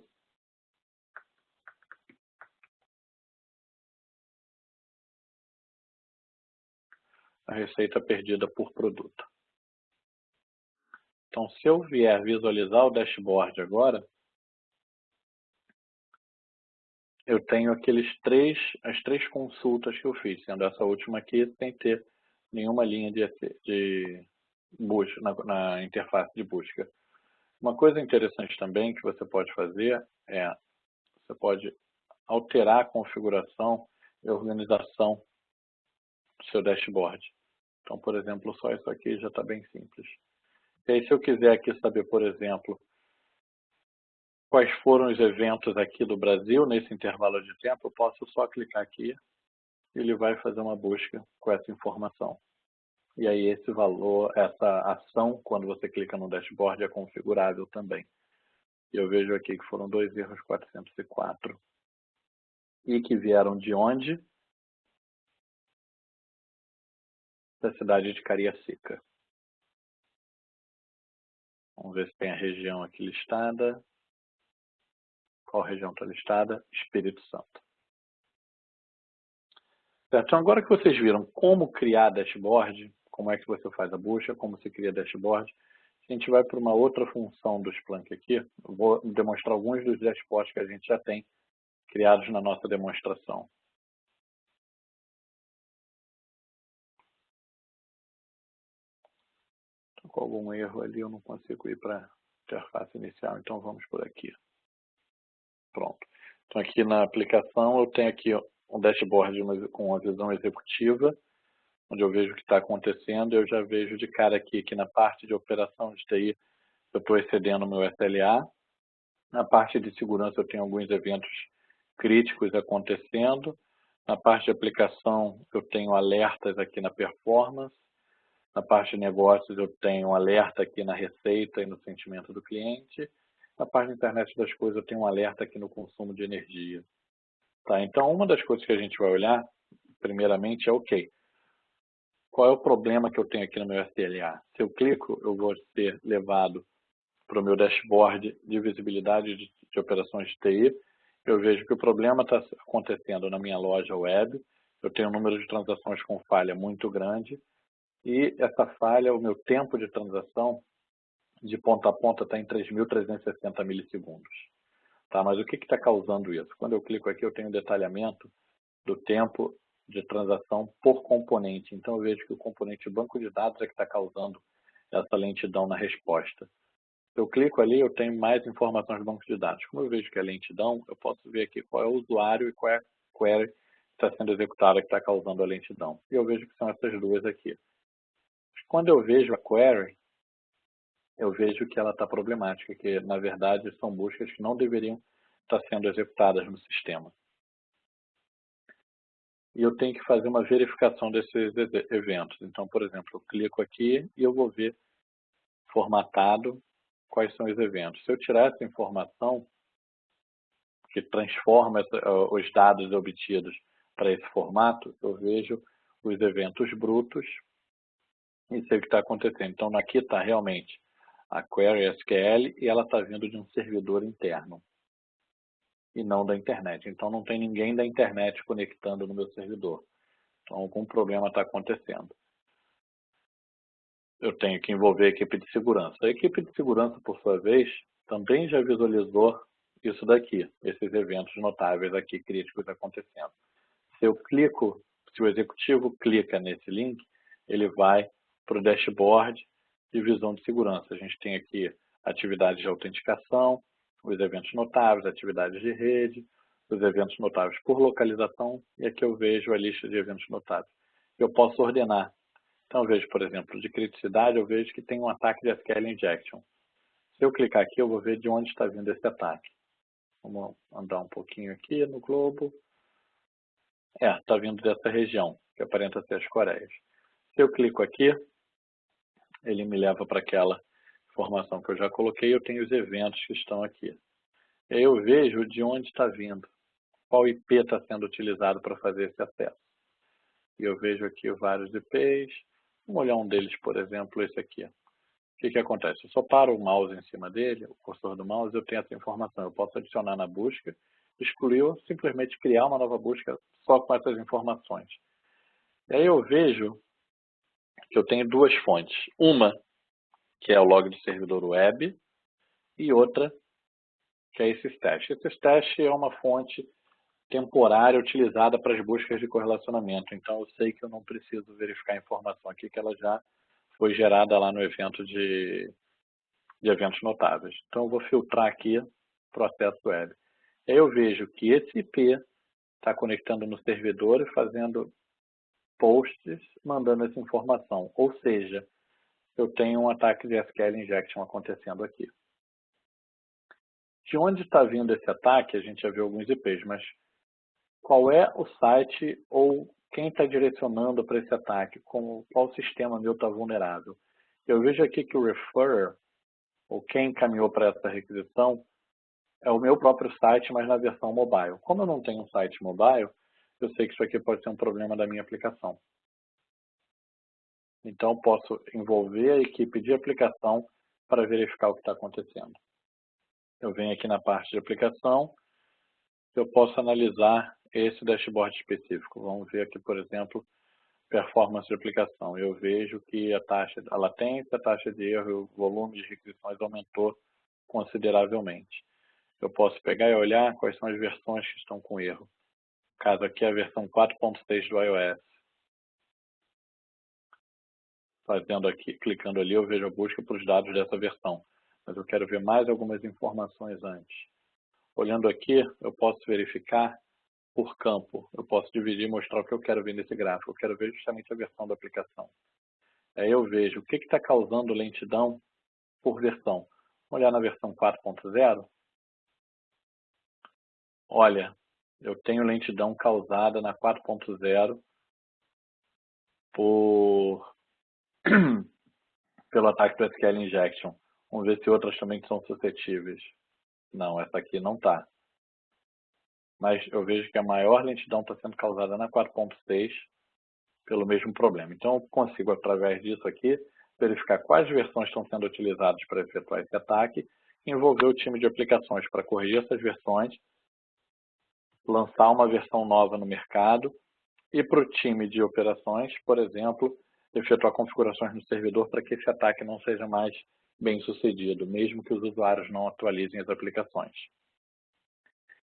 a receita perdida por produto. Então, se eu vier visualizar o dashboard agora, eu tenho as três consultas que eu fiz, sendo essa última aqui sem ter nenhuma linha de busca na interface de busca. Uma coisa interessante também que você pode fazer é, você pode alterar a configuração e organização do seu dashboard. Então, por exemplo, só isso aqui já está bem simples. E aí, se eu quiser aqui saber, por exemplo, quais foram os eventos aqui do Brasil nesse intervalo de tempo, eu posso só clicar aqui e ele vai fazer uma busca com essa informação. E aí esse valor, essa ação, quando você clica no dashboard, é configurável também. E eu vejo aqui que foram 2 erros 404. E que vieram de onde? Da cidade de Cariacica. Vamos ver se tem a região aqui listada. Qual região está listada? Espírito Santo. Certo? Então, agora que vocês viram como criar dashboard, como é que você faz a busca, como se cria dashboard, a gente vai para uma outra função do Splunk aqui. Eu vou demonstrar alguns dos dashboards que a gente já tem criados na nossa demonstração. Estou com algum erro ali, eu não consigo ir para a interface inicial, então vamos por aqui. Pronto. Então aqui na aplicação eu tenho aqui um dashboard com uma visão executiva, onde eu vejo o que está acontecendo. Eu já vejo de cara aqui que na parte de operação de TI eu estou excedendo o meu SLA. Na parte de segurança eu tenho alguns eventos críticos acontecendo. Na parte de aplicação eu tenho alertas aqui na performance. Na parte de negócios eu tenho um alerta aqui na receita e no sentimento do cliente. Na parte de internet das coisas eu tenho um alerta aqui no consumo de energia. Tá, então uma das coisas que a gente vai olhar, primeiramente, é ok. Qual é o problema que eu tenho aqui no meu SLA? Se eu clico, eu vou ser levado para o meu dashboard de visibilidade de operações de TI. Eu vejo que o problema está acontecendo na minha loja web. Eu tenho um número de transações com falha muito grande. E essa falha, o meu tempo de transação de ponta a ponta está em 3.360 milissegundos. Tá? Mas o que está causando isso? Quando eu clico aqui, eu tenho um detalhamento do tempo de transação por componente. Então, eu vejo que o componente banco de dados é que está causando essa lentidão na resposta. Se eu clico ali, eu tenho mais informações do banco de dados. Como eu vejo que é lentidão, eu posso ver aqui qual é o usuário e qual é a query que está sendo executada que está causando a lentidão. E eu vejo que são essas duas aqui. Quando eu vejo a query, eu vejo que ela está problemática, que na verdade são buscas que não deveriam estar sendo executadas no sistema. E eu tenho que fazer uma verificação desses eventos. Então, por exemplo, eu clico aqui e eu vou ver formatado quais são os eventos. Se eu tirar essa informação, que transforma os dados obtidos para esse formato, eu vejo os eventos brutos e sei o que está acontecendo. Então, aqui está realmente a query SQL e ela está vindo de um servidor interno e não da internet. Então, não tem ninguém da internet conectando no meu servidor. Então, algum problema está acontecendo. Eu tenho que envolver a equipe de segurança. A equipe de segurança, por sua vez, também já visualizou isso daqui, esses eventos notáveis aqui, críticos acontecendo. Se eu clico, se o executivo clica nesse link, ele vai para o dashboard de visão de segurança. A gente tem aqui atividades de autenticação, os eventos notáveis, atividades de rede, os eventos notáveis por localização, e aqui eu vejo a lista de eventos notáveis. Eu posso ordenar. Então, eu vejo, por exemplo, de criticidade, eu vejo que tem um ataque de SQL injection. Se eu clicar aqui, eu vou ver de onde está vindo esse ataque. Vamos andar um pouquinho aqui no globo. Está vindo dessa região, que aparenta ser as Coreias. Se eu clico aqui, ele me leva para aquela informação que eu já coloquei. Eu tenho os eventos que estão aqui. E aí eu vejo de onde está vindo, qual IP está sendo utilizado para fazer esse acesso. E eu vejo aqui vários IPs. Vamos olhar um deles, por exemplo, esse aqui. O que acontece? Eu só paro o mouse em cima dele, o cursor do mouse, eu tenho essa informação. Eu posso adicionar na busca, excluir ou simplesmente criar uma nova busca só com essas informações. E aí eu vejo que eu tenho duas fontes. Uma, que é o log do servidor web, e outra, que é esse stash. Esse stash é uma fonte temporária utilizada para as buscas de correlacionamento. Então, eu sei que eu não preciso verificar a informação aqui, que ela já foi gerada lá no evento de eventos notáveis. Então, eu vou filtrar aqui processo web. E aí eu vejo que esse IP está conectando no servidor e fazendo posts, mandando essa informação. Ou seja, eu tenho um ataque de SQL injection acontecendo aqui. De onde está vindo esse ataque? A gente já viu alguns IPs, mas qual é o site ou quem está direcionando para esse ataque? Qual sistema meu está vulnerável? Eu vejo aqui que o referrer, ou quem encaminhou para essa requisição, é o meu próprio site, mas na versão mobile. Como eu não tenho um site mobile, eu sei que isso aqui pode ser um problema da minha aplicação. Então, posso envolver a equipe de aplicação para verificar o que está acontecendo. Eu venho aqui na parte de aplicação, eu posso analisar esse dashboard específico. Vamos ver aqui, por exemplo, performance de aplicação. Eu vejo que a latência, a taxa de erro e o volume de requisições aumentou consideravelmente. Eu posso pegar e olhar quais são as versões que estão com erro. No caso aqui é a versão 4.6 do iOS. Fazendo aqui, clicando ali, eu vejo a busca para os dados dessa versão. Mas eu quero ver mais algumas informações antes. Olhando aqui, eu posso verificar por campo. Eu posso dividir e mostrar o que eu quero ver nesse gráfico. Eu quero ver justamente a versão da aplicação. Aí eu vejo o que está causando lentidão por versão. Vamos olhar na versão 4.0. Olha, eu tenho lentidão causada na 4.0 pelo ataque do SQL Injection. Vamos ver se outras também são suscetíveis. Não, essa aqui não está. Mas eu vejo que a maior lentidão está sendo causada na 4.6 pelo mesmo problema. Então, eu consigo, através disso aqui, verificar quais versões estão sendo utilizadas para efetuar esse ataque, envolver o time de aplicações para corrigir essas versões, lançar uma versão nova no mercado e para o time de operações, por exemplo, efetuar configurações no servidor para que esse ataque não seja mais bem sucedido, mesmo que os usuários não atualizem as aplicações.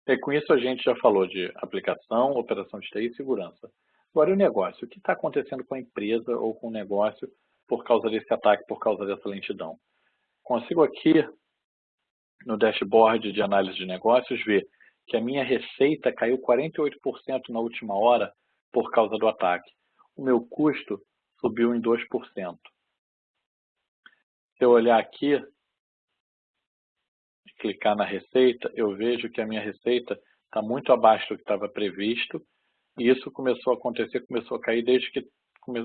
E com isso a gente já falou de aplicação, operação de TI e segurança. Agora o negócio, o que está acontecendo com a empresa ou com o negócio por causa desse ataque, por causa dessa lentidão? Consigo aqui no dashboard de análise de negócios ver que a minha receita caiu 48% na última hora por causa do ataque. O meu custo subiu em 2%. Se eu olhar aqui e clicar na receita, eu vejo que a minha receita está muito abaixo do que estava previsto. E isso começou a acontecer, começou a cair desde que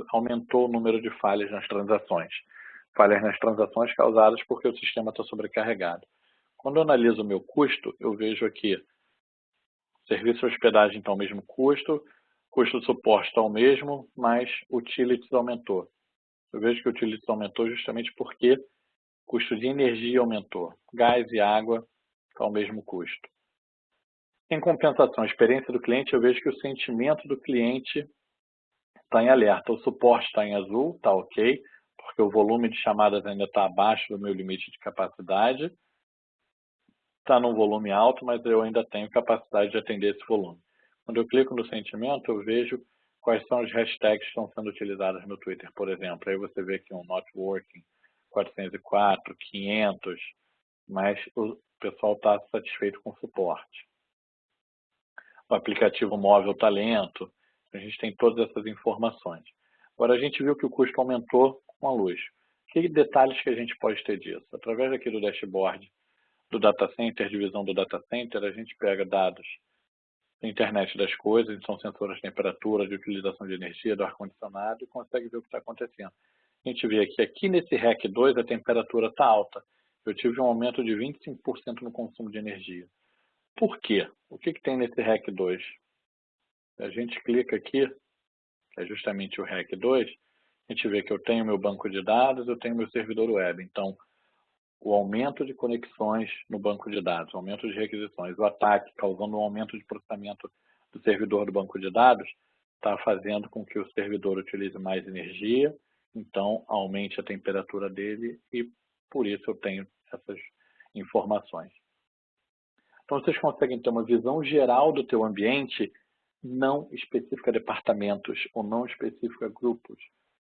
aumentou o número de falhas nas transações. Falhas nas transações causadas porque o sistema está sobrecarregado. Quando eu analiso o meu custo, eu vejo aqui, serviço de hospedagem está o mesmo custo de suporte está o mesmo, mas utilities aumentou. Eu vejo que utilities aumentou justamente porque o custo de energia aumentou. Gás e água está o mesmo custo. Em compensação, a experiência do cliente, eu vejo que o sentimento do cliente está em alerta. O suporte está em azul, está ok, porque o volume de chamadas ainda está abaixo do meu limite de capacidade. Está num volume alto, mas eu ainda tenho capacidade de atender esse volume. Quando eu clico no sentimento, eu vejo quais são as hashtags que estão sendo utilizadas no Twitter, por exemplo. Aí você vê aqui um not working, 404, 500, mas o pessoal está satisfeito com o suporte. O aplicativo móvel está lento, a gente tem todas essas informações. Agora, a gente viu que o custo aumentou com a luz. Que detalhes que a gente pode ter disso? Através aqui do dashboard do data center, divisão do data center, a gente pega dados da internet das coisas, são sensores de temperatura, de utilização de energia, do ar-condicionado, e consegue ver o que está acontecendo. A gente vê que aqui nesse REC 2 a temperatura está alta. Eu tive um aumento de 25% no consumo de energia. Por quê? O que tem nesse REC 2? A gente clica aqui, que é justamente o REC 2, a gente vê que eu tenho meu banco de dados, eu tenho meu servidor web. Então, o aumento de conexões no banco de dados, o aumento de requisições, o ataque causando um aumento de processamento do servidor do banco de dados, está fazendo com que o servidor utilize mais energia, então aumente a temperatura dele e por isso eu tenho essas informações. Então vocês conseguem ter uma visão geral do teu ambiente, não específica a departamentos ou não específica a grupos,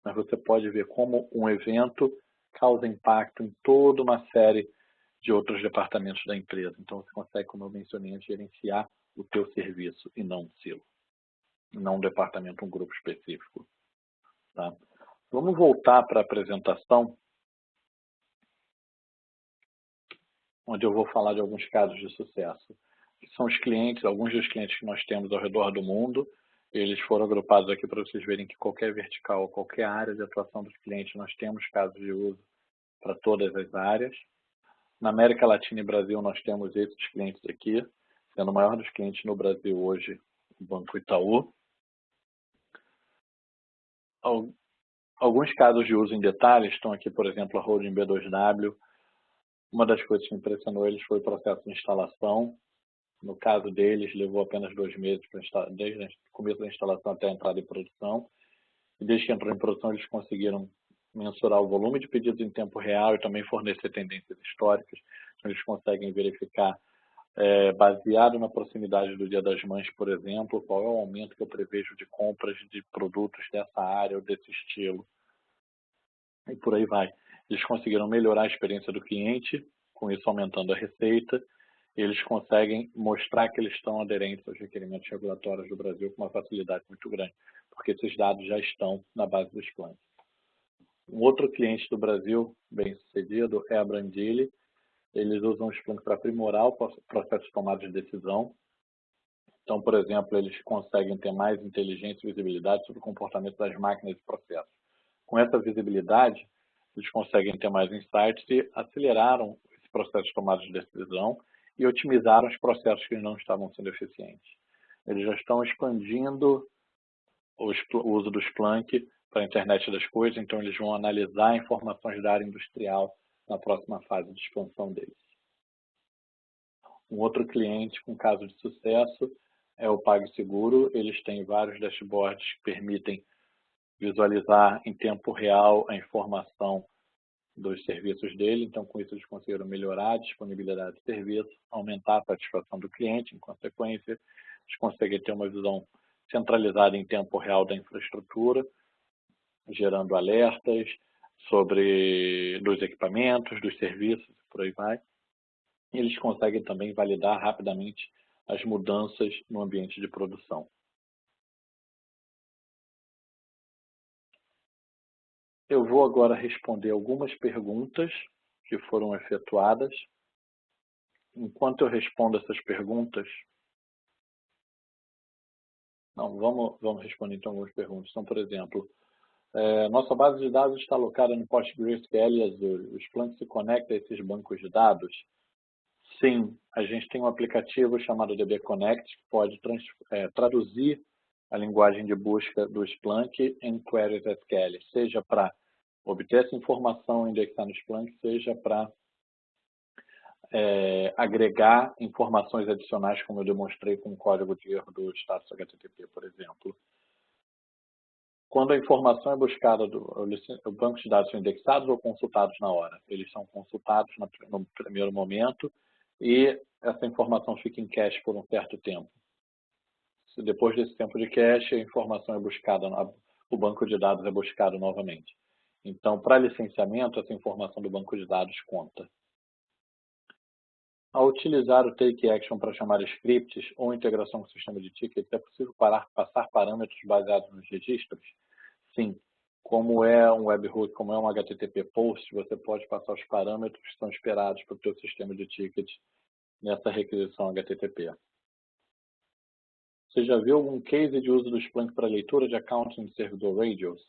mas você pode ver como um evento causa impacto em toda uma série de outros departamentos da empresa. Então você consegue, como eu mencionei, gerenciar o teu serviço e não um silo, não um departamento, um grupo específico. Tá? Vamos voltar para a apresentação. onde eu vou falar de alguns casos de sucesso. Que são os clientes, alguns dos clientes que nós temos ao redor do mundo. Eles foram agrupados aqui para vocês verem que qualquer vertical, qualquer área de atuação dos clientes, nós temos casos de uso para todas as áreas. Na América Latina e Brasil, nós temos esses clientes aqui, sendo o maior dos clientes no Brasil hoje, o Banco Itaú. Alguns casos de uso em detalhes estão aqui, por exemplo, a Holding B2W. Uma das coisas que impressionou eles foi o processo de instalação. No caso deles, levou apenas 2 meses, desde o começo da instalação até a entrada em produção. E desde que entrou em produção, eles conseguiram mensurar o volume de pedidos em tempo real e também fornecer tendências históricas. Então, eles conseguem verificar, baseado na proximidade do Dia das Mães, por exemplo, qual é o aumento que eu prevejo de compras de produtos dessa área ou desse estilo. E por aí vai. Eles conseguiram melhorar a experiência do cliente, com isso aumentando a receita. Eles conseguem mostrar que eles estão aderentes aos requerimentos regulatórios do Brasil com uma facilidade muito grande, porque esses dados já estão na base dos planos. Um outro cliente do Brasil, bem sucedido, é a Brandili. Eles usam os planos para aprimorar o processo de tomada de decisão. Então, por exemplo, eles conseguem ter mais inteligência e visibilidade sobre o comportamento das máquinas e processos. Com essa visibilidade, eles conseguem ter mais insights e aceleraram esse processo de tomada de decisão e otimizaram os processos que não estavam sendo eficientes. Eles já estão expandindo o uso do Splunk para a internet das coisas, então eles vão analisar informações da área industrial na próxima fase de expansão deles. Um outro cliente com caso de sucesso é o PagSeguro. Eles têm vários dashboards que permitem visualizar em tempo real a informação dos serviços dele, então com isso eles conseguiram melhorar a disponibilidade de serviço, aumentar a satisfação do cliente, em consequência, eles conseguem ter uma visão centralizada em tempo real da infraestrutura, gerando alertas dos equipamentos, dos serviços, por aí vai. E eles conseguem também validar rapidamente as mudanças no ambiente de produção. Eu vou agora responder algumas perguntas que foram efetuadas. Enquanto eu respondo essas perguntas, vamos responder então algumas perguntas. Então, por exemplo, nossa base de dados está alocada no PostgreSQL e Azure. O Splunk se conecta a esses bancos de dados? Sim, a gente tem um aplicativo chamado DB Connect que pode traduzir a linguagem de busca do Splunk em queries SQL, seja para obter essa informação e indexar no Splunk, seja para agregar informações adicionais, como eu demonstrei com o código de erro do status HTTP, por exemplo. Quando a informação é buscada, o banco de dados são indexados ou consultados na hora? Eles são consultados no primeiro momento e essa informação fica em cache por um certo tempo. Depois desse tempo de cache, a informação é buscada, o banco de dados é buscado novamente. Então, para licenciamento, essa informação do banco de dados conta. Ao utilizar o Take Action para chamar scripts ou integração com o sistema de tickets, é possível passar parâmetros baseados nos registros? Sim. Como é um webhook, como é um HTTP post, você pode passar os parâmetros que são esperados para o seu sistema de tickets nessa requisição HTTP. Você já viu algum case de uso do Splunk para leitura de accounts em servidor Radius?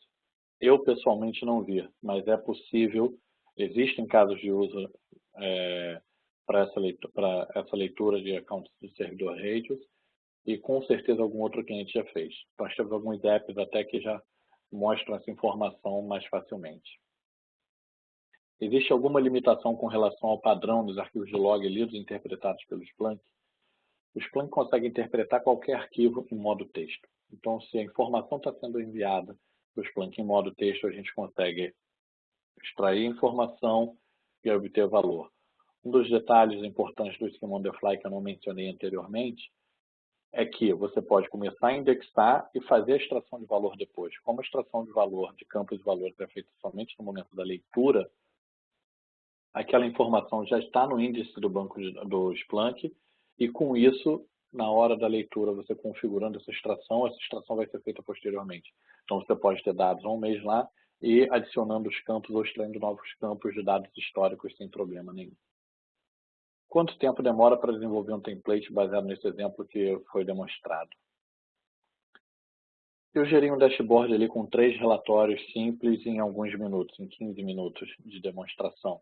Eu, pessoalmente, não vi, mas é possível. Existem casos de uso para essa leitura de accounts do servidor Radius e, com certeza, algum outro cliente já fez. Nós temos alguns apps até que já mostram essa informação mais facilmente. Existe alguma limitação com relação ao padrão dos arquivos de log lidos e interpretados pelo Splunk? O Splunk consegue interpretar qualquer arquivo em modo texto. Então, se a informação está sendo enviada do Splunk em modo texto, a gente consegue extrair informação e obter valor. Um dos detalhes importantes do Schema on the Fly que eu não mencionei anteriormente é que você pode começar a indexar e fazer a extração de valor depois. Como a extração de valor de campos de valores é feita somente no momento da leitura, aquela informação já está no índice do banco do Splunk e, com isso, na hora da leitura, você configurando essa extração vai ser feita posteriormente. Então, você pode ter dados há um mês lá e adicionando os campos ou extraindo novos campos de dados históricos sem problema nenhum. Quanto tempo demora para desenvolver um template baseado nesse exemplo que foi demonstrado? Eu gerei um dashboard ali com 3 relatórios simples em alguns minutos, em 15 minutos de demonstração.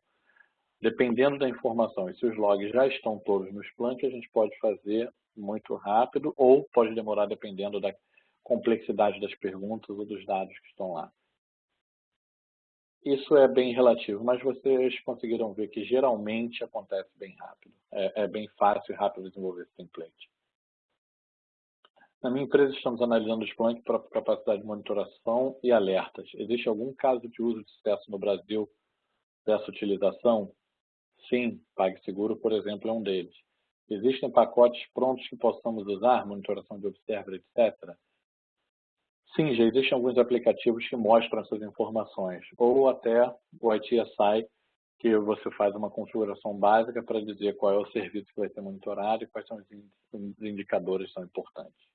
Dependendo da informação e se os logs já estão todos no Splunk, a gente pode fazer muito rápido ou pode demorar dependendo da complexidade das perguntas ou dos dados que estão lá. Isso é bem relativo, mas vocês conseguiram ver que geralmente acontece bem rápido. É bem fácil e rápido desenvolver esse template. Na minha empresa, estamos analisando o Splunk para capacidade de monitoração e alertas. Existe algum caso de uso de sucesso no Brasil dessa utilização? Sim, PagSeguro, por exemplo, é um deles. Existem pacotes prontos que possamos usar, monitoração de observer, etc.? Sim, já existem alguns aplicativos que mostram essas informações, ou até o ITSI, que você faz uma configuração básica para dizer qual é o serviço que vai ser monitorado e quais são os indicadores que são importantes.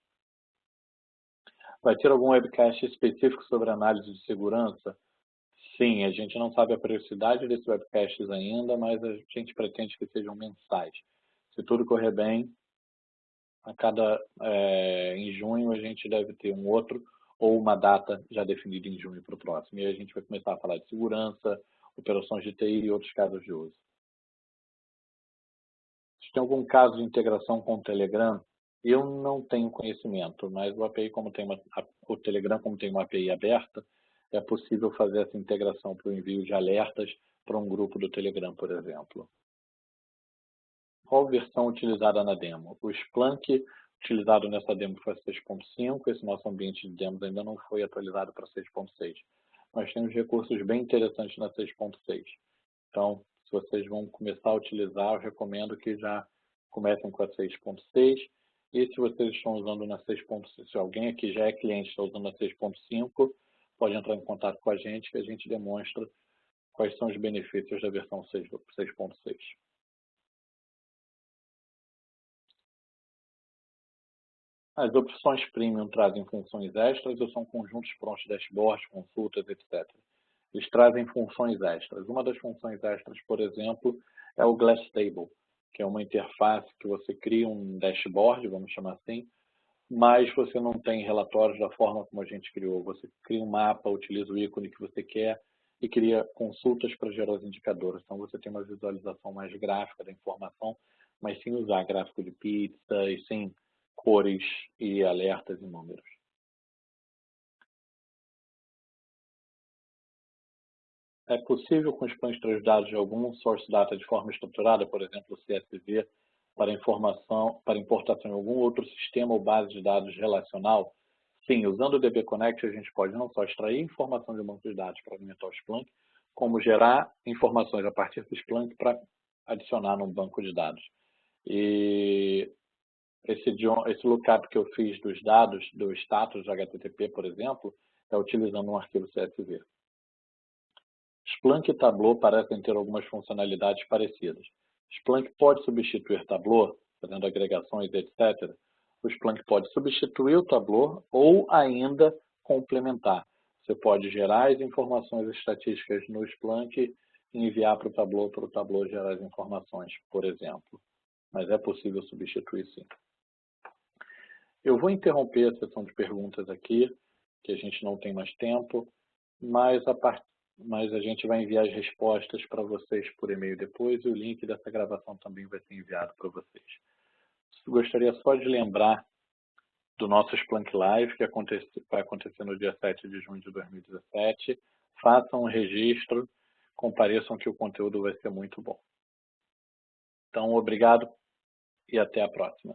Vai ter algum webcast específico sobre análise de segurança? Sim, a gente não sabe a periodicidade desses webcasts ainda, mas a gente pretende que sejam mensais. Se tudo correr bem, em junho a gente deve ter um outro ou uma data já definida em junho para o próximo. E aí a gente vai começar a falar de segurança, operações de TI e outros casos de uso. Se tem algum caso de integração com o Telegram, eu não tenho conhecimento, mas o Telegram, como tem uma API aberta, é possível fazer essa integração para o envio de alertas para um grupo do Telegram, por exemplo. Qual versão utilizada na demo? O Splunk utilizado nessa demo foi 6.5, esse nosso ambiente de demos ainda não foi atualizado para 6.6. Nós temos recursos bem interessantes na 6.6. Então, se vocês vão começar a utilizar, eu recomendo que já comecem com a 6.6. E se vocês estão usando na 6.6, se alguém aqui já é cliente e está usando na 6.5, pode entrar em contato com a gente que a gente demonstra quais são os benefícios da versão 6.6. As opções Premium trazem funções extras ou são conjuntos prontos de dashboards, consultas, etc. Eles trazem funções extras. Uma das funções extras, por exemplo, é o Glasstable, que é uma interface que você cria um dashboard, vamos chamar assim, mas você não tem relatórios da forma como a gente criou. Você cria um mapa, utiliza o ícone que você quer e cria consultas para gerar os indicadores. Então, você tem uma visualização mais gráfica da informação, mas sem usar gráfico de pizza e sem cores e alertas e números. É possível com expandir os dados de algum source data de forma estruturada, por exemplo, CSV, para importação em algum outro sistema ou base de dados relacional? Sim, usando o DB Connect, a gente pode não só extrair informação de um banco de dados para alimentar o Splunk, como gerar informações a partir do Splunk para adicionar num banco de dados. E esse lookup que eu fiz dos dados, do status HTTP, por exemplo, é utilizando um arquivo CSV. Splunk e Tableau parecem ter algumas funcionalidades parecidas. Splunk pode substituir Tableau, fazendo agregações, etc. O Splunk pode substituir o Tableau ou ainda complementar. Você pode gerar as informações estatísticas no Splunk e enviar para o Tableau gerar as informações, por exemplo. Mas é possível substituir sim. Eu vou interromper a sessão de perguntas aqui, que a gente não tem mais tempo, mas a gente vai enviar as respostas para vocês por e-mail depois e o link dessa gravação também vai ser enviado para vocês. Gostaria só de lembrar do nosso Splunk Live, que vai acontecer no dia 7 de junho de 2017. Façam um registro, compareçam que o conteúdo vai ser muito bom. Então, obrigado e até a próxima.